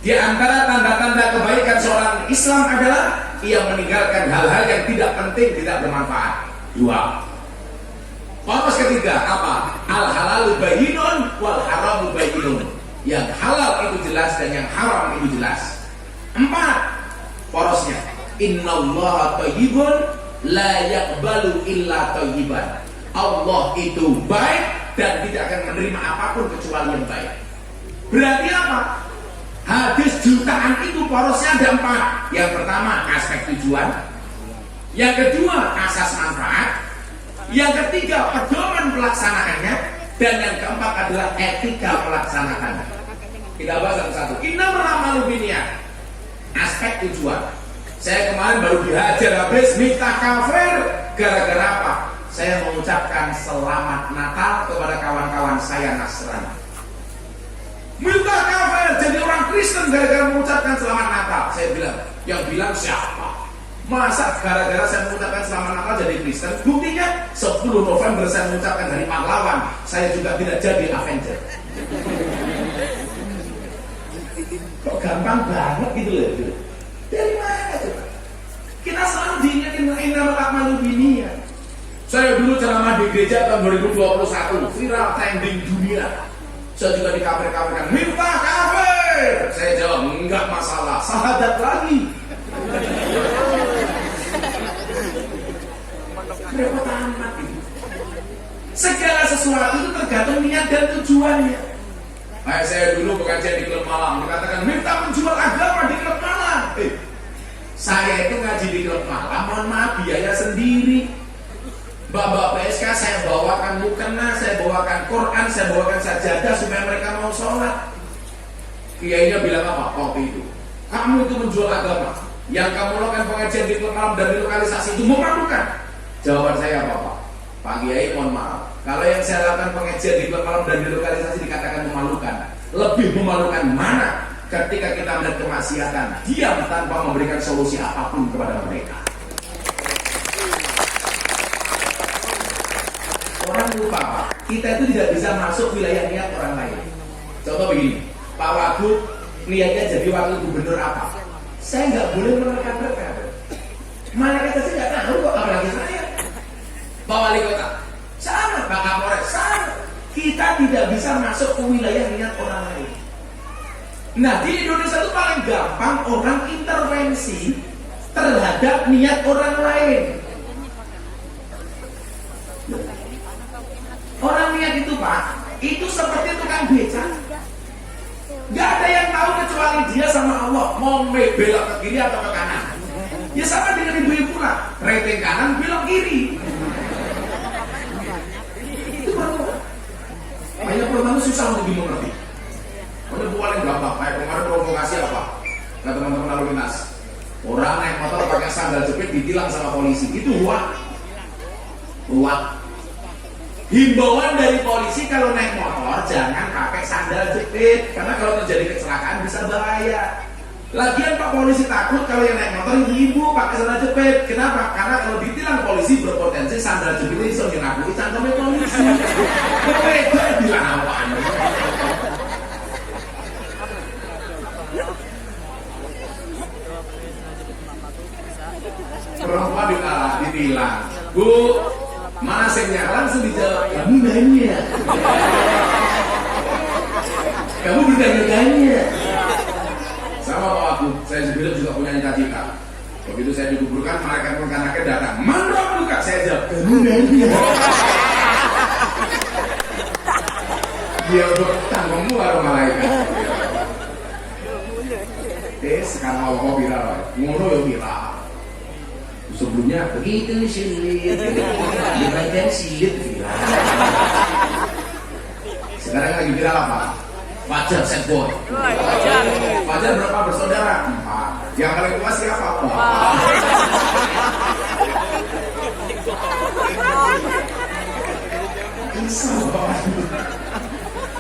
Di antara tanda-tanda kebaikan seorang Islam adalah ia meninggalkan hal-hal yang tidak penting, tidak bermanfaat. 2. Poros ketiga apa? Al halalu bayyinun wal haramu bayyinun. Yang halal itu jelas dan yang haram itu jelas. 4. Porosnya, innallaha thayyibun la yaqbalu illa thayyiban. Allah itu baik dan tidak akan menerima apapun kecuali yang baik. Berarti apa? Hadis jutaan itu porosnya ada 4. Yang pertama aspek tujuan, yang kedua asas manfaat, yang ketiga pedoman pelaksanaannya, dan yang keempat adalah etika pelaksanaannya. Kita bahas satu-satu. Innamal a'malu binniyat. Aspek tujuan. Saya kemarin baru dihajar habis Miftah kafir gara-gara apa? saya mengucapkan selamat Natal kepada kawan-kawan saya Nasrani. Minta kafir jadi orang Kristen gara-gara mengucapkan selamat Natal. Saya bilang, yang bilang siapa? Masa gara-gara saya mengucapkan selamat Natal jadi Kristen? Buktinya 10 November saya mengucapkan hari pahlawan, saya juga tidak jadi Avenger. Kok gampang banget gitu loh. Dari mana coba? Kita selalu diingatin inna malu dunia. Saya dulu ceramah di gereja tahun 2021, viral trending dunia. Saya juga dikafir-kafirkan, minta kafir. Saya jawab, enggak masalah, sahadat lagi. Repot amat itu. Segala sesuatu itu tergantung niat dan tujuannya. Kayak saya dulu pengajian di klub malam, dikatakan minta menjual agama di klub malam. Saya itu ngaji di klub malam, mohon maaf biaya sendiri. Bapak PSK saya bawakan mukena, saya bawakan Quran, saya bawakan sajadah supaya mereka mau sholat. Kiainya bilang apa? Waktu itu, kamu itu menjual agama. Yang kamu lakukan pengajian di klub malam dan di lokalisasi itu memalukan. Jawaban saya apa Pak? Pak Kiai mohon maaf, kalau yang saya lakukan pengajian di klub malam dan di lokalisasi dikatakan memalukan, lebih memalukan mana ketika kita melihat kemaksiatan, diam tanpa memberikan solusi apapun kepada mereka. Orang lupa Pak, kita itu tidak bisa masuk wilayah niat orang lain. Contoh begini, Pak Wagub niatnya jadi wakil gubernur apa? Saya nggak boleh menerka-nerka. Malaikat saja nggak tahu kok, apalagi saya. Pak Wali Kota, sama. Pak Kapolres, sama. Kita tidak bisa masuk ke wilayah niat orang lain. Nah di Indonesia itu paling gampang orang intervensi terhadap niat orang lain. Orang niat itu Pak, itu seperti tukang beca. Gak ada yang tahu kecuali dia sama Allah mau belok ke kiri atau ke kanan. Ya sama dengan ibu-ibu lah, rating kanan belok kiri. Itu baru. Banyak pertama susah untuk dimengerti. Ada paling gampang, kayak kemarin provokasi apa? Kata teman-teman lalu lintas, orang naik motor pakai sandal jepit ditilang sama polisi. Itu ruak. Himbauan dari polisi kalau naik motor jangan pakai sandal jepit, karena kalau terjadi kecelakaan bisa bahaya. Lagian Pak polisi takut kalau yang naik motor ibu pakai sandal jepit. Kenapa? Karena kalau ditilang polisi berpotensi sandal jepit itu bisa ngakui cangkemnya polisi. Beda bilang apaan? Perempuan ditilang, Bu, mana sengnya? Langsung dijawab, kamu nanya. Kamu bertanya-tanya. Sama Pak Aku, saya sebelum juga punya cita-cita. Begitu saya dikuburkan, malaikat datang. Mana buka? Saya jawab, kamu nanya. Dia bertanggung baru malaikat. Sekarang mau viral, ngono ya viral. Sebelumnya begitu sulit, dibanding sulit viral. Sekarang lagi viral apa? Fajar Sad Boy. Fajar berapa bersaudara? 4. Yang paling tua siapa?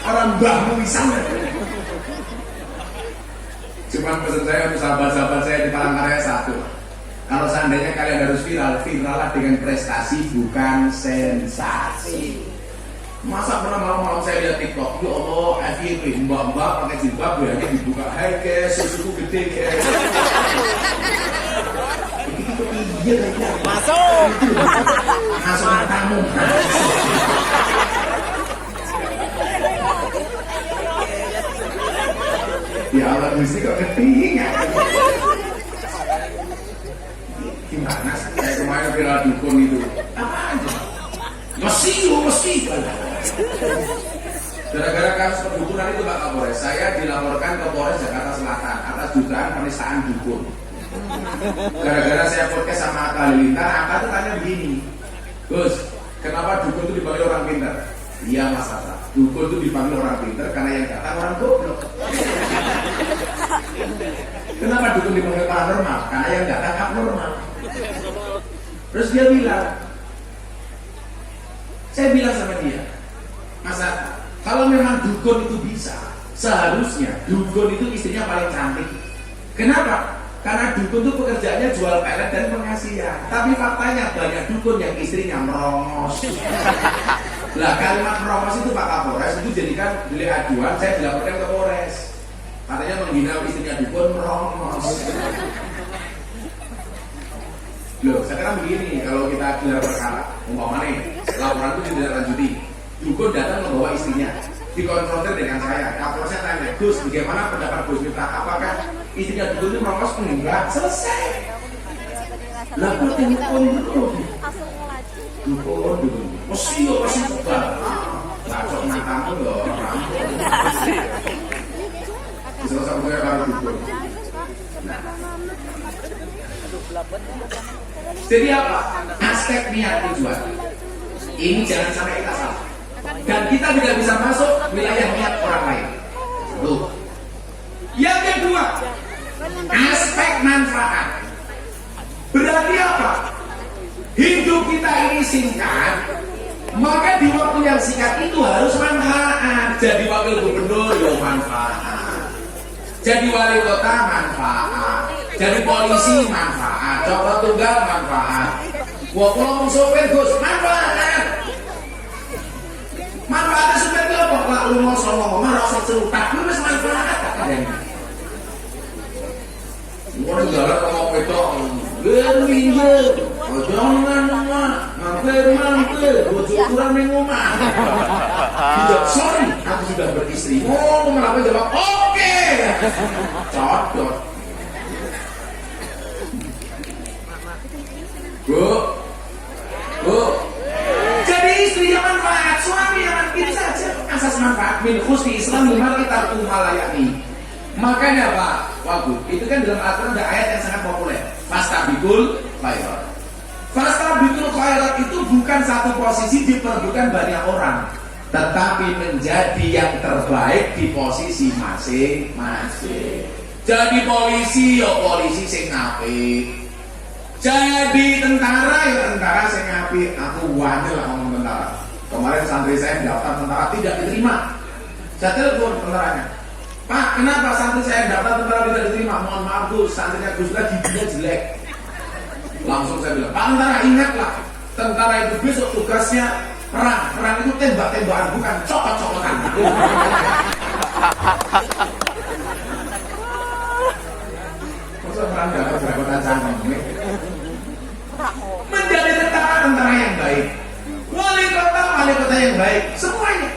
Orang mbahmu Isam. Cuman pesan saya untuk sahabat-sahabat saya di Palangkaraya satu. Kalau seandainya kalian harus viral, virallah dengan prestasi bukan sensasi. Masa pernah malam-malam saya lihat TikTok, ya Allah, FYP, mbak-mbak pakai jilbab, bayangnya dibuka, hai guys, susuku gede guys. Iya guys, Masuk. masuk tamu. Ya Allah, mesti kok ketinggian. Gimana sih? Kayak kemarin viral dukun itu. Apa aja? Mesti. Gara-gara kasus perdukunan itu Pak Kapolres, saya dilaporkan ke Polres Jakarta Selatan atas dugaan penistaan dukun. Gara-gara saya podcast sama Aka Halilintar, Aka tuh tanya begini, Gus, kenapa dukun itu dipanggil orang pintar? Iya Mas Aka, dukun itu dipanggil orang pintar karena yang datang orang goblok. Kenapa dukun dipanggil paranormal? Karena yang datang abnormal. Terus dia bilang, Saya bilang sama dia, Masa kalau memang dukun itu bisa, seharusnya dukun itu istrinya paling cantik. Kenapa? Karena dukun itu pekerjaannya jual pelet dan pengasihan. Tapi faktanya banyak dukun yang istrinya merongos. Lah kalimat merongos itu Pak Kapolres itu jadikan delik aduan, saya dilaporkan ke Polres. Katanya menghina istrinya dukun merongos. Loh, sekarang begini, kalau kita gelar perkara, umpamanya laporan itu tidak lanjuti, dukun datang membawa istrinya, dikonfrontir dengan saya. Kapolresnya tanya, Gus, bagaimana pendapat Gus Miftah? Apakah istrinya dukun itu merongos? Enggak, selesai. Lah, kok dukun itu? Dukun. Mesti tebal. Bacok matamu loh, rampung. Selesai punya kalau dukun. Jadi apa? Aspek niat tujuan ini jangan sampai kita salah. Dan kita tidak bisa masuk wilayah niat orang lain. Satu. Yang kedua, aspek manfaat. Berarti apa? Hidup kita ini singkat, maka di waktu yang singkat itu harus manfaat. Jadi wakil gubernur ya manfaat, jadi wali kota manfaat, jadi polisi manfaat, copot tunggal manfaat. Wah, kalau mau sopir Gus manfaat. Manfaatnya supir itu apa? Lah lu mau ngomong rasa cerutak, lu wis manfaat kadang. Mulai jalan ngomong petok, berminggu, jangan mampir, bojo kurang ning omah. Tidak, sorry, aku sudah beristri. Oh, malah jawab, oke. Codot. Bu, jadi istri yang manfaat, suami yang manfaat, itu saja asas manfaat. Min khusni Islam lima kita tumalayani. Makanya Pak Wagub, itu kan dalam Al-Quran ada ayat yang sangat populer. Fastabiqul khairat. Fastabiqul khairat itu bukan satu posisi diperebutkan banyak orang, tetapi menjadi yang terbaik di posisi masing-masing. Jadi polisi ya polisi sing apik. Jadi tentara ya tentara sing apik. Aku wani lah ngomong tentara. Kemarin santri saya daftar tentara tidak diterima. Saya telepon tentaranya, Pak, kenapa santri saya daftar tentara tidak diterima? Mohon maaf Gus, santrinya Gus lah giginya jelek. Langsung saya bilang, Pak tentara ingatlah, tentara itu besok tugasnya perang. Perang itu tembak-tembakan, bukan cokot-cokotan. Masa perang dapat berapa canggung? Menjadi tentara yang baik, wali kota yang baik, semuanya.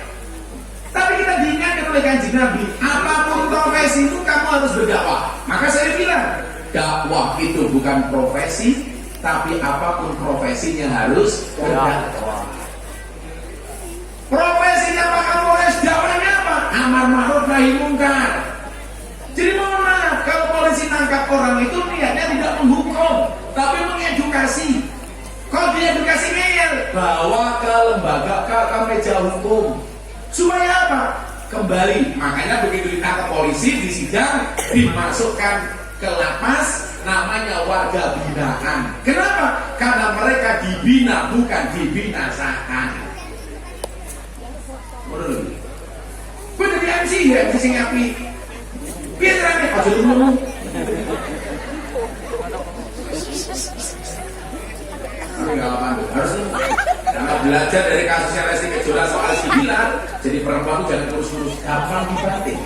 Tapi kita diingatkan oleh Kanjeng Nabi, apapun profesi itu kamu harus berdakwah. Maka saya bilang, dakwah itu bukan profesi, tapi apapun profesinya harus berdakwah. Profesinya Pak Kapolres, dakwahnya apa? Amar ma'ruf nahi mungkar. Jadi mohon maaf, kalau polisi tangkap orang itu niatnya tidak menghukum, tapi mengedukasi. Kalau diedukasi ngeyel, bawa ke lembaga ke meja hukum. Supaya apa? Kembali. Makanya begitu ditangkap polisi, disidang, dimasukkan ke lapas, namanya warga binaan. Kenapa? Karena mereka dibina, bukan dibinasakan. Gue jadi MC ya, MC sing api. Biar rame, aja dulu. Tapi gak apa-apa, harus karena belajar dari kasusnya Lesti Kejora soal sibilan, jadi perempuan itu jangan terus-terus gampang dibanting.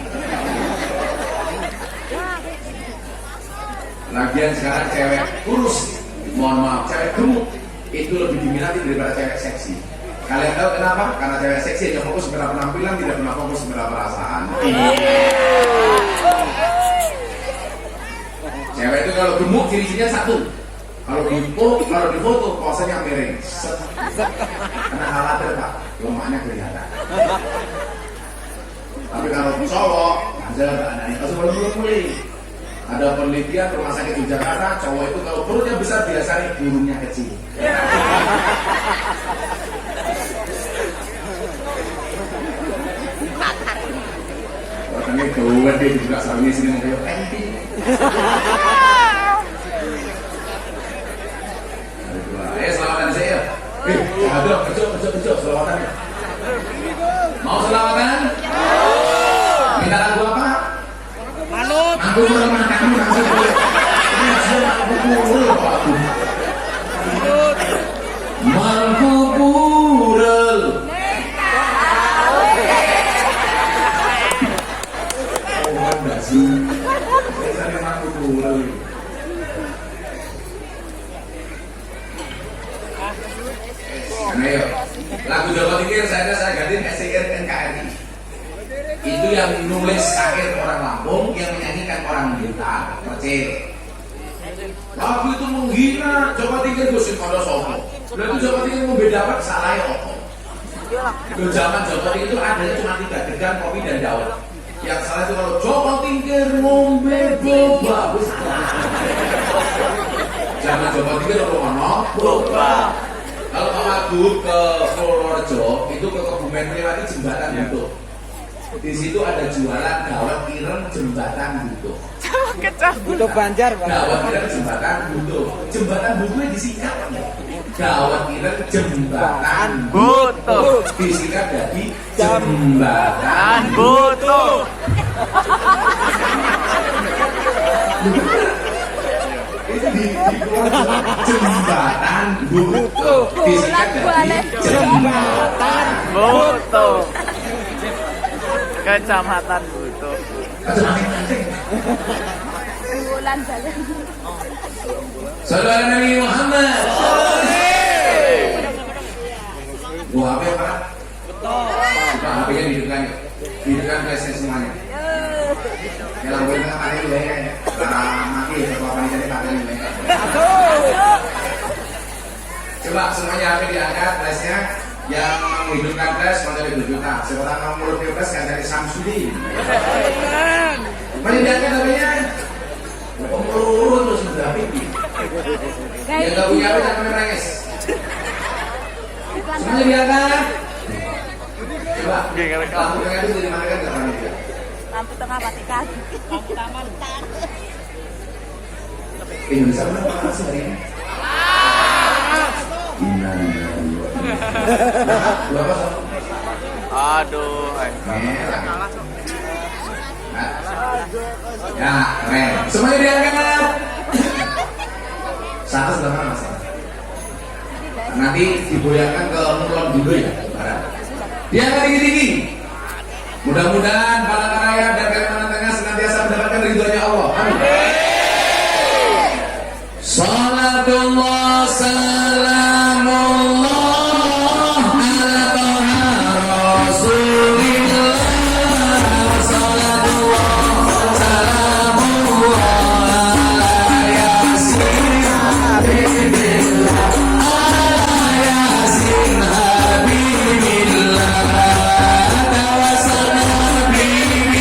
Lagian sekarang cewek kurus, mohon maaf, cewek gemuk itu lebih diminati daripada cewek seksi. Kalian tahu kenapa? Karena cewek seksi hanya fokus pada penampilan, tidak pernah fokus pada perasaan. Cewek itu kalau gemuk ciri-cirinya satu. Kalau di foto posenya miring. Karena khawatir Pak, lemaknya kelihatan. Tapi kalau cowok, aja anaknya sebelum pulih. Ada penelitian rumah sakit di Jakarta, cowok itu kalau perutnya besar biasanya burungnya kecil. Katanya gawe dia juga sarungnya sini mau kayak penti. Selamat saya. Ada kerja bejo selawatan. Mau selawatan? Minta lagu apa? Manut. Aku mau makan langsung. Ini hasilnya aku purul kok aku. Mangku purul. Oh, enggak sih. Saya mangku purul. Ayo, lagu Jawa Timur saya ganti SIR NKRI. Itu yang nulis syair orang Lampung, yang menyanyikan orang Blitar, Percil. Lagu itu menghina Jawa Timur Gusin Kondo Sopo. Lalu Jawa Timur membedakan salah ya apa? Di zaman Jawa Timur itu adanya cuma 3, gedang, kopi, dan dawet. Yang salah itu kalau Jawa Timur ngombe boba. Zaman Jawa Timur apa mana? Boba. Kalau Pak Wagub ke Purworejo itu ke Kebumen melewati jembatan Butuh. Di situ ada jualan dawet ireng jembatan Butuh. Butuh Banjar, Pak. Dawet ireng jembatan Butuh. Jembatan Butuh disingkat dawet ireng jembatan Butuh. disingkat jadi jembatan Butuh. itu di jembatan Butuh disingkat jadi jembatan Butuh. Kecamatan Butuh. Bulan jalan. Saudara Nabi Muhammad. Buah HP Pak? Betul. Pak HP-nya dihidupkan flashnya semuanya. Ya lampuin ke pakai dulu ya. Mati ya kalau pakai jadi pakai dulu ya. Coba semuanya HP diangkat flashnya. Yang menghidupkan flash mau dari 2 juta. Siapa tahu mau mulut flash kan dari Samsudin. Mari diangkat HP-nya. Turun terus sudah pipi. Yang nggak punya HP jangan menangis. Semuanya diangkat. Coba. Lampu tengah itu dimatikan ke mana dia? Lampu tengah matikan. Lampu taman. Indonesia berapa sih hari ini? Innalillahi wa inna. Berapa sama? Aduh. Merah. Ya, keren. Semuanya diangkat. Satu sudah mana mas? Nanti digoyangkan ke Mulon dulu ya, barat. Diangkat tinggi-tinggi. Mudah-mudahan para karaya dan kalimantan tengah senantiasa mendapatkan ridhonya Allah. Amin. Salatullah salamullah ala toha rasulillah. Salatullah salamullah ala yasin habibillah. Ala yasin habibillah. Tawassalna bihi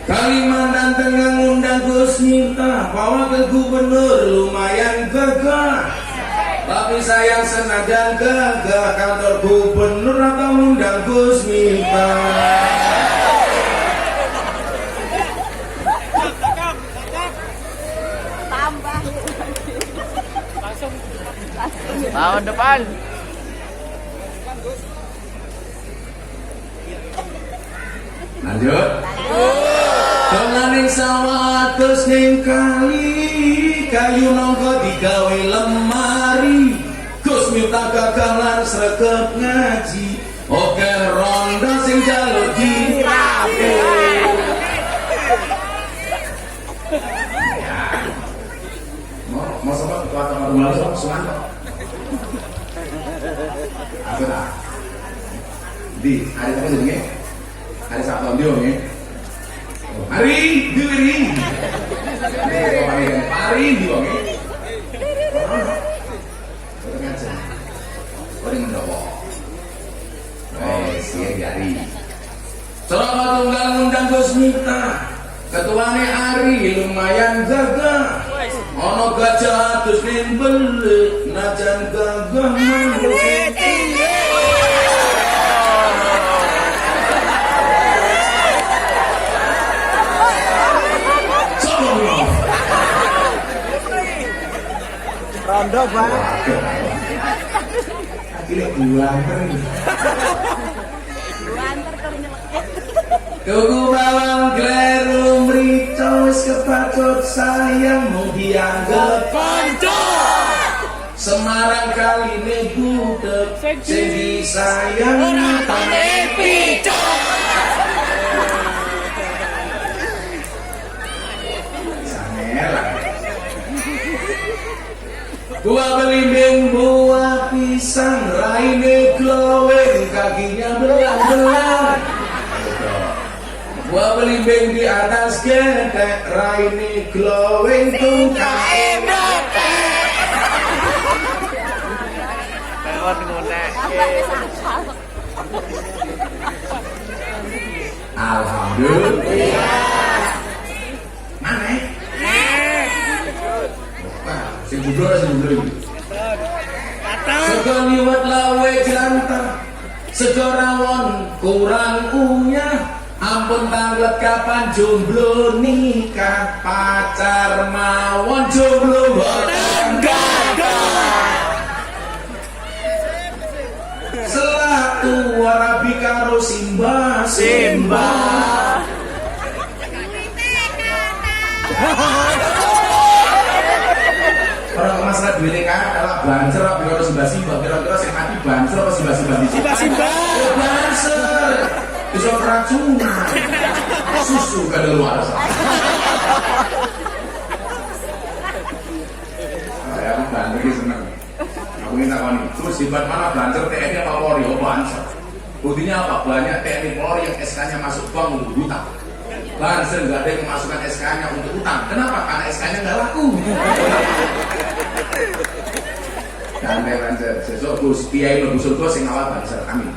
Kalimantan Tengah ngundang Gus Miftah, Wakil Gubernur lumayan gagah. Tapi sayang senajan gagah, kantor gubernur atau ngundang Gus Miftah. Tambah. Tahun depan. Lanjut. Dolaning sawah terus ning kali, kayu nongko digawe lemari. Gus Miftah gagalan sregep ngaji, oke ronda sing jaluk dirapi. Mau sama ketua kamar malam sama suan. Apa dah? Di hari apa jadi? Hari Sabtu dia nih. Hari diri. Hari dia nih. Ngaji. Kau dengan apa? Siang hari. Selamat tunggal undang Gus Miftah. Ketuane Ari lumayan gagah. Ono gajah terus nimbelit, najan gagah manggil. Rondo banget. Ini bulanter. Buanter keur nyelekit. Tugu bawang kleru mrico wis kepacut sayang mau dianggep kanca. Semarang kaline budek sing disayang matane picok. Buah belimbing, buah pisang, raine glowing, kakinya belang-belang. Buah belimbing di atas getek, raine glowing, tungkae meletek. Telepon ngunek. Alhamdulillah. Mana? Sing judul sego liwat lawe jantah, sego rawon kurang unyah. Ampun tanglet kapan jomblo nikah, pacar mawon jomblo boten gadah. Selah tua rabi Simba. Orang masalah duit kan adalah banser apa kalau Simba kira-kira sing mati banser apa Simba banser bisa keracunan susu kada luar saya banter ini seneng aku ini takoni terus Simba mana banser TNI apa Polri banser buktinya apa banyak TNI Polri yang SK-nya masuk bank untuk hutang banser nggak ada yang memasukkan SK-nya untuk utang kenapa? Karena SK-nya nggak laku Damai banser, sesuk Gus Kiai mlebu surga sing awal banser, amin.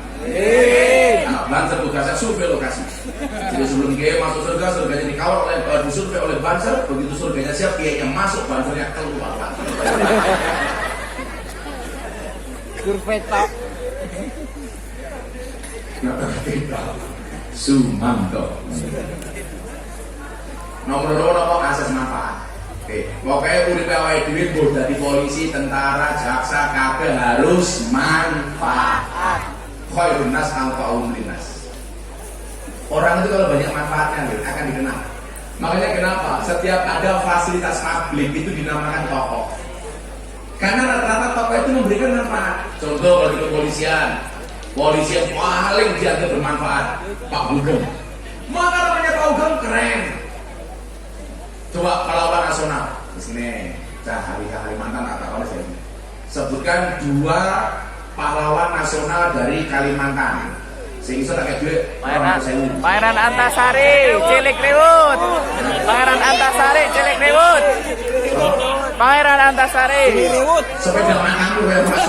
Anak banser tugasnya survei lokasi. Jadi sebelum Kiai masuk surga, surganya dikawal oleh disurvei oleh banser, begitu surganya siap, Kiainya masuk, bansernya keluar. Survei top. Sumanto. Nomor 2 apa asas manfaat. Pokoknya urip awake dhewe mbok dadi polisi, tentara, jaksa kabeh harus manfaat. Khairun nas anfa'uhum linnas. Orang itu kalau banyak manfaatnya akan dikenal. Makanya kenapa setiap ada fasilitas publik itu dinamakan tokoh. Karena rata-rata tokoh itu memberikan manfaat. Contoh kalau di kepolisian, polisi yang paling dianggap bermanfaat, Pak Hugeng. Maka namanya Pak Hugeng keren. Coba pahlawan nasional di sini, Kalimantan atau apa sih? Sebutkan 2 pahlawan nasional dari Kalimantan. Sehingga tak kayak duit. Pangeran Antasari, Cilik Riwut. Pangeran Antasari, Cilik Riwut. Pangeran Antasari. Sepeda manganku ya Mas.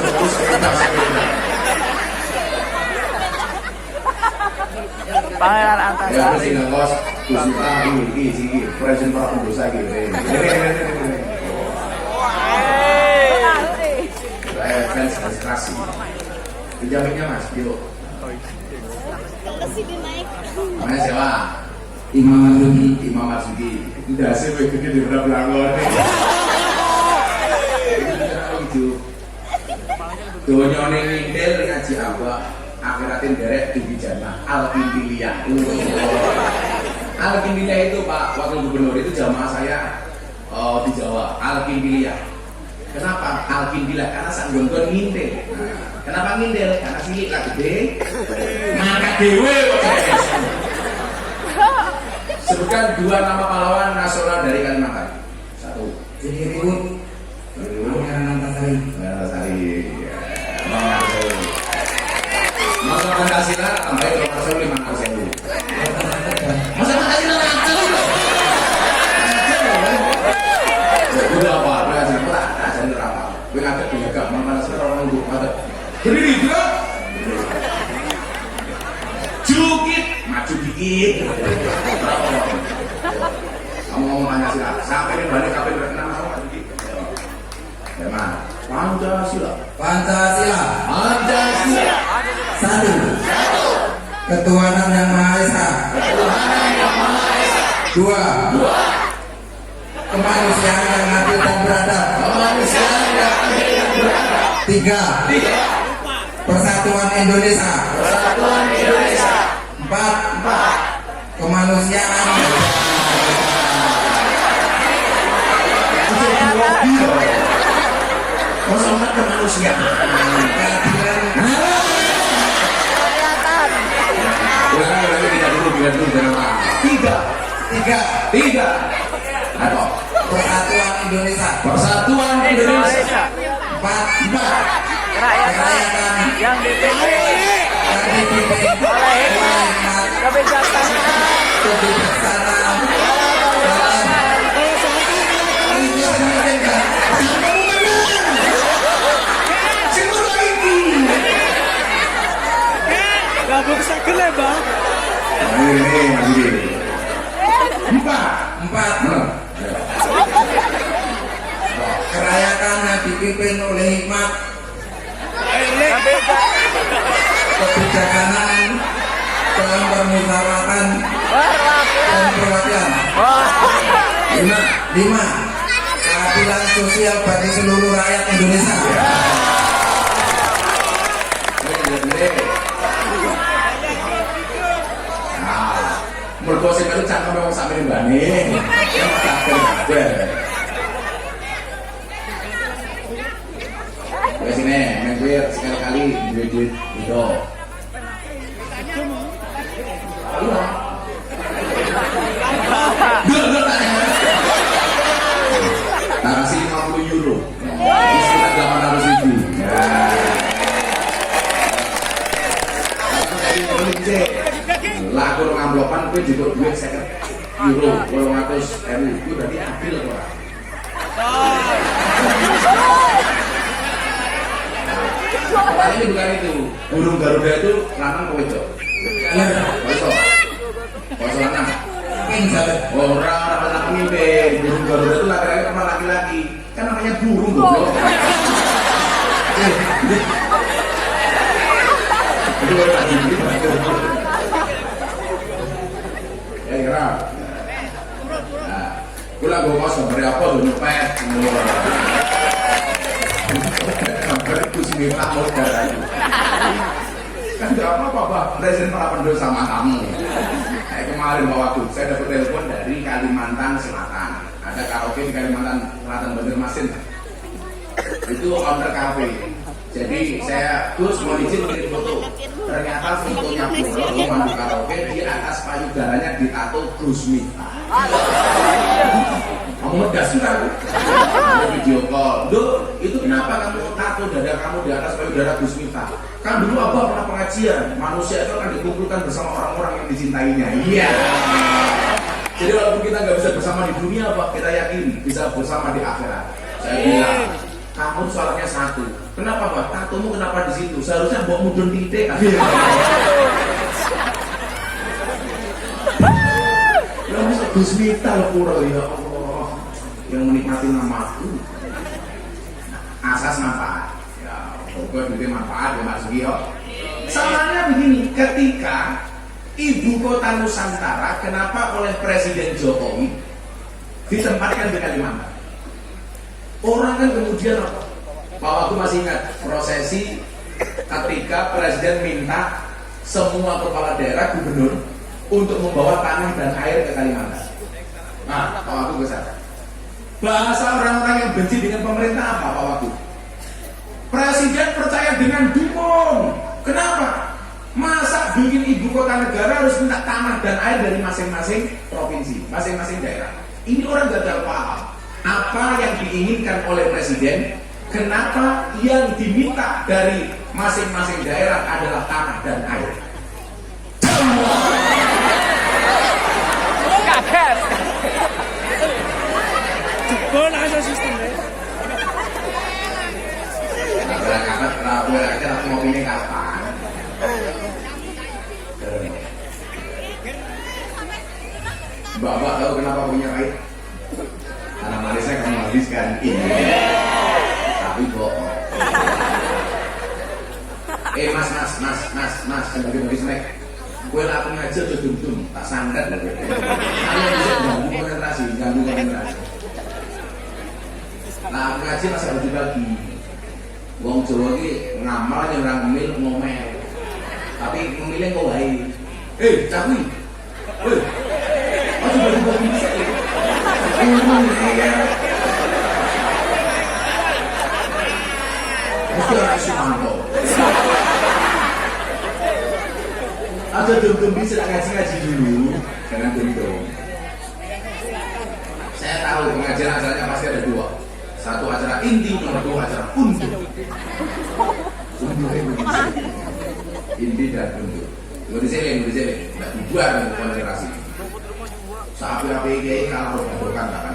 Pangeran Ya Antasari. sing ngos Gus Miftah iki presiden para pendosa iki. Saya fans administrasi. Penjaminnya Mas, yuk. Kasih dinaik. Namanya siapa? Imam Marzuki. Tidak sih, gede di beberapa pelanggan. Itu donya ning ngindel ngaji apa? Akhiratin derek di jannah Al-Qindiliyah. Al-Qindiliyah itu Pak Wakil Gubernur itu jamaah saya di Jawa. Al-Qindiliyah. Kenapa Al-Qindiliyah? Karena sak nggon ngindel. Kenapa ngindel? Karena silik lah gede. Maka dewe sebutkan 2 nama pahlawan nasional dari Kalimantan. 1. Jadi Riwut, Pangeran Antasari. Masa Pancasila tambahin nomor 5%. Masa Pancasila udah apa? Aja neraka. Gue ngajak penjaga, mana sekarang orang gue ngajak. Berdiri juga. Jukit, maju dikit. Kamu ngomong Pancasila, sampai ini balik kapan berkenaan sama dikit. Ya mana? Pancasila. 1. Ketuhanan Yang Maha Esa. 2. Kemanusiaan yang adil dan beradab. 3. Persatuan Indonesia. 4. Kemanusiaan. Kosongan kemanusiaan. Bila dulu jangan lama. 3. Atau Persatuan Indonesia. Persatuan Indonesia. 4. Kerakyatan yang dipimpin oleh hikmat, kebijaksanaan, Gabung sakit ya bang. Ini 4. Kerakyatan yang dipimpin oleh hikmat, kebijaksanaan, dalam permusyawaratan dan perwakilan. 5. Keadilan sosial bagi seluruh rakyat Indonesia. gosip itu cangkem memang sampai mbane. Ya takkan aja. Wes sini, main duit sekali-kali duit itu. Ayo. Tak kasih 50 euro. Istilah 800.000. Lah aku ngamblokan kowe juga duit 50 euro, 800.000 itu berarti adil ora? Ini bukan itu. Burung Garuda itu lanang apa wedok? Kosong. Kosong lanang. Orang pemimpin. Burung Garuda itu laki-laki sama laki-laki. Kan namanya burung goblok. Itu baru lagi ya kira. Nah, pulang gue kosong dari apa tuh nyepet. Hampir Kusmita mau darah. Kan gak apa-apa, Pak. Presiden para penduduk sama kamu. Kayak kemarin waktu saya dapat telepon dari Kalimantan Selatan. Ada karaoke di Kalimantan Selatan Banjarmasin. Itu owner cafe. Jadi saya Gus mau izin kirim foto. Ternyata fotonya pura pemandu karaoke di atas payudaranya ditato Kusmita. Kamu medas kan? Video call. Duh, itu kenapa kamu tato dada kamu di atas payudara Kusmita? Kan dulu Abah pernah pengajian, manusia itu akan dikumpulkan bersama orang-orang yang dicintainya. Iya. Jadi walaupun kita nggak bisa bersama di dunia, Pak, kita yakin bisa bersama di akhirat. Saya bilang, kamu soalnya satu. Kenapa, Pak? Tatomu kenapa di situ? Seharusnya bawa mudun titik. Kusmita loh pura, ya Allah, yang menikmati namaku. Asas manfaat. Ya, pokoknya duitnya manfaat ya Mas Gio. Salahnya begini, ketika ibu kota Nusantara, kenapa oleh Presiden Jokowi ditempatkan di Kalimantan? Orang kan kemudian apa? Pak waktu masih ingat prosesi ketika Presiden minta semua kepala daerah gubernur untuk membawa tanah dan air ke Kalimantan. Nah, Pak Waktu besar. Bahasa orang-orang yang benci dengan pemerintah apa Pak Waktu? Presiden percaya dengan dukun. Kenapa? Masa bikin ibu kota negara harus minta tanah dan air dari masing-masing provinsi, masing-masing daerah. Ini orang gagal paham. Apa yang diinginkan oleh Presiden? Kenapa yang diminta dari masing-masing daerah adalah tanah dan air? Kaget. Jebol aja sistemnya. Aku mau pilih kapan? Bapak tahu kenapa punya pahit? Karena manisnya kamu habiskan ini. Tapi bohong. Mas, kan bagi snack. Kue aku ngaji aja dum-dum, tak santet lho. Kalian bisa ganggu konsentrasi. Nah, aku ngaji masa bagi-bagi. Wong Jawa iki ngamal nyerang ngemil ngomel. Tapi ngemilnya kok wae. Cakui. Aja bagi-bagi bisa. Mesti orang Sumanto. Ada dum-dum bisa ngaji dulu, jangan dum-dum. Saya tahu pengajian acaranya pasti ada dua. Satu acara inti, nomor dua acara undur. Inti dan undur. Tunggu di sini, nggak dibuat dengan konsentrasi. Sapi-api ini kalau bukan kan.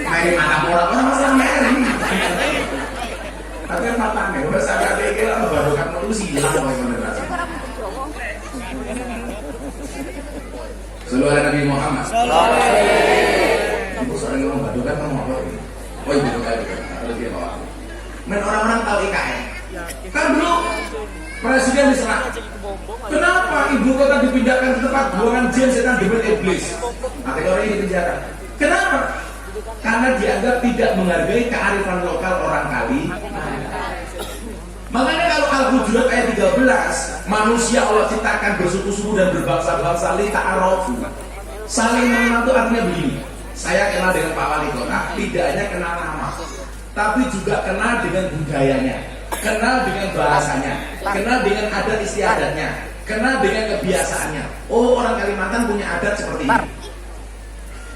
Main mana orang main. Tapi matanya udah sapi-api ini kalau barukan itu silang oleh konsentrasi. Sallallahu Nabi Muhammad. Ibu seorang yang membadukan kamu apa ini? Oh ibu kali harus dia bawa. Men orang-orang tahu IKN. Kan dulu Presiden diserang. Kenapa ibu kota dipindahkan ke tempat buangan jin setan debat iblis? Akhirnya orang ini dipenjara. Kenapa? Karena dianggap tidak menghargai kearifan lokal orang Kali. Makanya kalau Al-Hujurat ayat 13, manusia Allah ciptakan bersuku-suku dan berbangsa-bangsa lita'arofu. Saling mengenal itu artinya begini. Saya kenal dengan Pak Wali Kota, tidak hanya kenal nama, tapi juga kenal dengan budayanya, kenal dengan bahasanya, kenal dengan adat istiadatnya, kenal dengan kebiasaannya. Oh, orang Kalimantan punya adat seperti ini.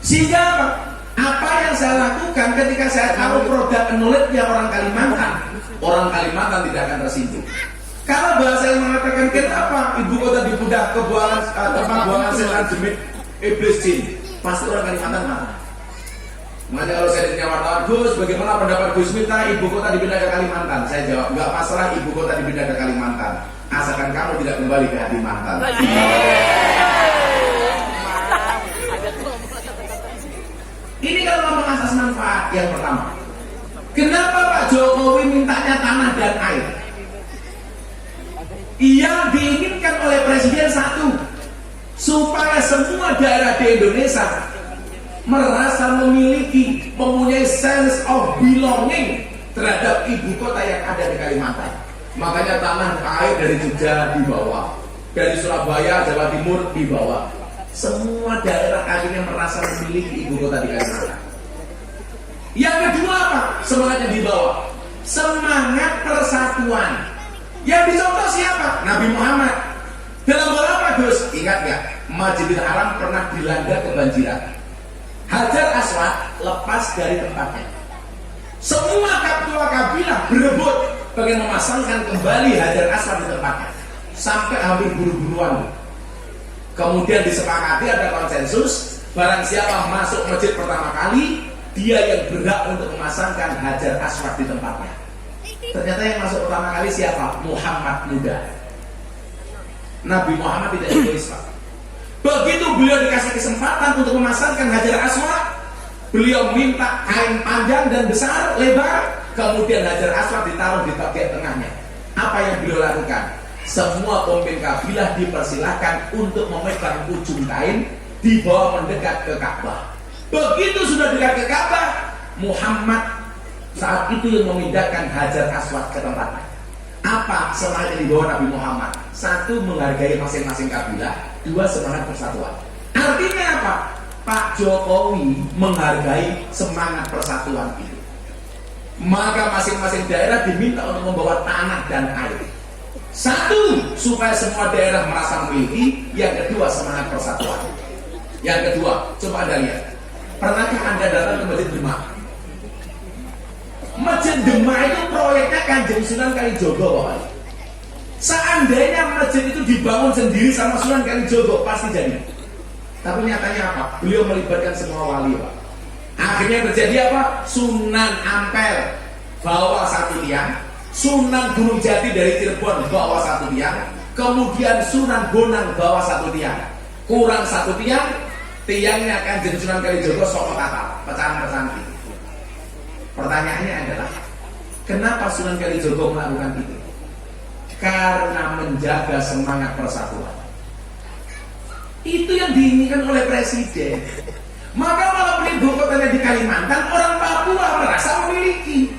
Sehingga apa yang saya lakukan ketika saya tahu produk knowledge-nya orang Kalimantan tidak akan tersinggung. Kalau bahasa yang mengatakan kenapa ibu kota dibudak kebuangan tempat buangan setan jemit iblis jin, pasti orang Kalimantan marah. Makanya kalau saya ditanya wartawan, Gus, bagaimana pendapat Gus Miftah ibu kota dipindah ke Kalimantan? Saya jawab, nggak masalah ibu kota dipindah ke Kalimantan, asalkan kamu tidak kembali ke hati mantan. Ini kalau ngomong asas manfaat yang pertama. Kenapa Pak Jokowi mintanya tanah dan air? Yang diinginkan oleh Presiden satu, supaya semua daerah di Indonesia merasa mempunyai sense of belonging terhadap ibu kota yang ada di Kalimantan. Makanya tanah air dari Jogja dibawa, dari Surabaya, Jawa Timur dibawa. Semua daerah akhirnya merasa memiliki ibu kota di Kalimantan. Yang kedua apa? Semangatnya dibawa. Semangat persatuan. Yang dicontoh siapa? Nabi Muhammad. Dalam hal apa, Gus? Ingat gak? Masjidil Haram pernah dilanda kebanjiran. Hajar Aswad lepas dari tempatnya. Semua ketua kabilah berebut pengen memasangkan kembali Hajar Aswad di tempatnya. Sampai hampir buru-buruan. Kemudian disepakati ada konsensus, barang siapa masuk masjid pertama kali, dia yang berhak untuk memasangkan Hajar Aswad di tempatnya. Ternyata yang masuk pertama kali siapa? Muhammad muda. Nabi Muhammad tidak egois, Pak. Begitu beliau dikasih kesempatan untuk memasangkan Hajar Aswad, beliau minta kain panjang dan besar, lebar, kemudian Hajar Aswad ditaruh di bagian tengahnya. Apa yang beliau lakukan? Semua pemimpin kabilah dipersilahkan untuk memegang ujung kain, dibawa mendekat ke Ka'bah. Begitu sudah dekat ke Ka'bah, Muhammad saat itu yang memindahkan Hajar Aswad ke tempatnya. Apa semangat yang dibawa Nabi Muhammad? Satu, menghargai masing-masing kabilah. Dua, semangat persatuan. Artinya apa? Pak Jokowi menghargai semangat persatuan itu. Maka masing-masing daerah diminta untuk membawa tanah dan air. Satu, supaya semua daerah merasa memiliki. Yang kedua, semangat persatuan. Yang kedua, coba Anda lihat. Pernahkah Anda datang ke Masjid Demak? Masjid Demak itu proyeknya Kanjeng Sunan Kalijogo, Pak. Seandainya masjid itu dibangun sendiri sama Sunan Kalijogo, pasti jadi. Tapi nyatanya apa? Beliau melibatkan semua wali, Pak. Akhirnya terjadi apa? Sunan Ampel bawa satu tiang, Sunan Gunung Jati dari Cirebon bawa satu tiang, kemudian Sunan Bonang bawa satu tiang. Kurang satu tiang, tiangnya Kanjeng Sunan Kalijogo soko tatal, pecahan-pecahan itu. Pertanyaannya adalah, kenapa Sunan Kalijogo melakukan itu? Karena menjaga semangat persatuan. Itu yang diinginkan oleh Presiden. Maka walaupun ibu kotanya di Kalimantan, orang Papua merasa memiliki,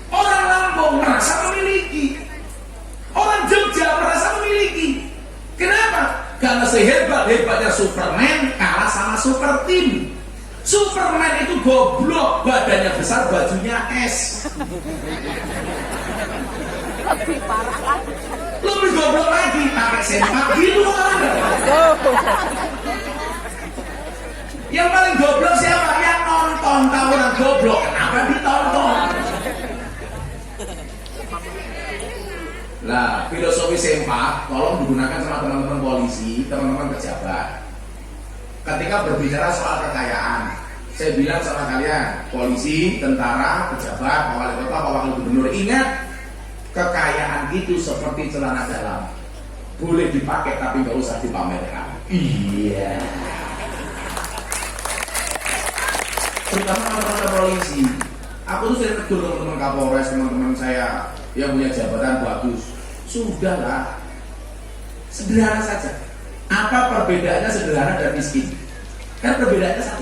orang Lampung merasa memiliki, orang Jogja merasa memiliki. Kenapa? Karena sehebat-hebatnya Superman kalah sama Super Team. Superman itu goblok, badannya besar, bajunya es. Lebih parah lagi. Lebih goblok lagi, pakai sempak di luar. Yang paling goblok siapa? Yang nonton. Tahu orang goblok, kenapa ditonton? Nah, filosofi sempak tolong digunakan sama teman-teman polisi, teman-teman pejabat. Ketika berbicara soal kekayaan, saya bilang sama kalian, polisi, tentara, pejabat, wali kota, wakil gubernur, ingat, kekayaan itu seperti celana dalam, boleh dipakai tapi nggak usah dipamerkan. Iya. Terutama teman-teman polisi. Aku tuh sering tegur teman-teman Kapolres, teman-teman saya yang punya jabatan bagus. Sudahlah, sederhana saja. Apa perbedaannya sederhana dan miskin? Kan perbedaannya satu.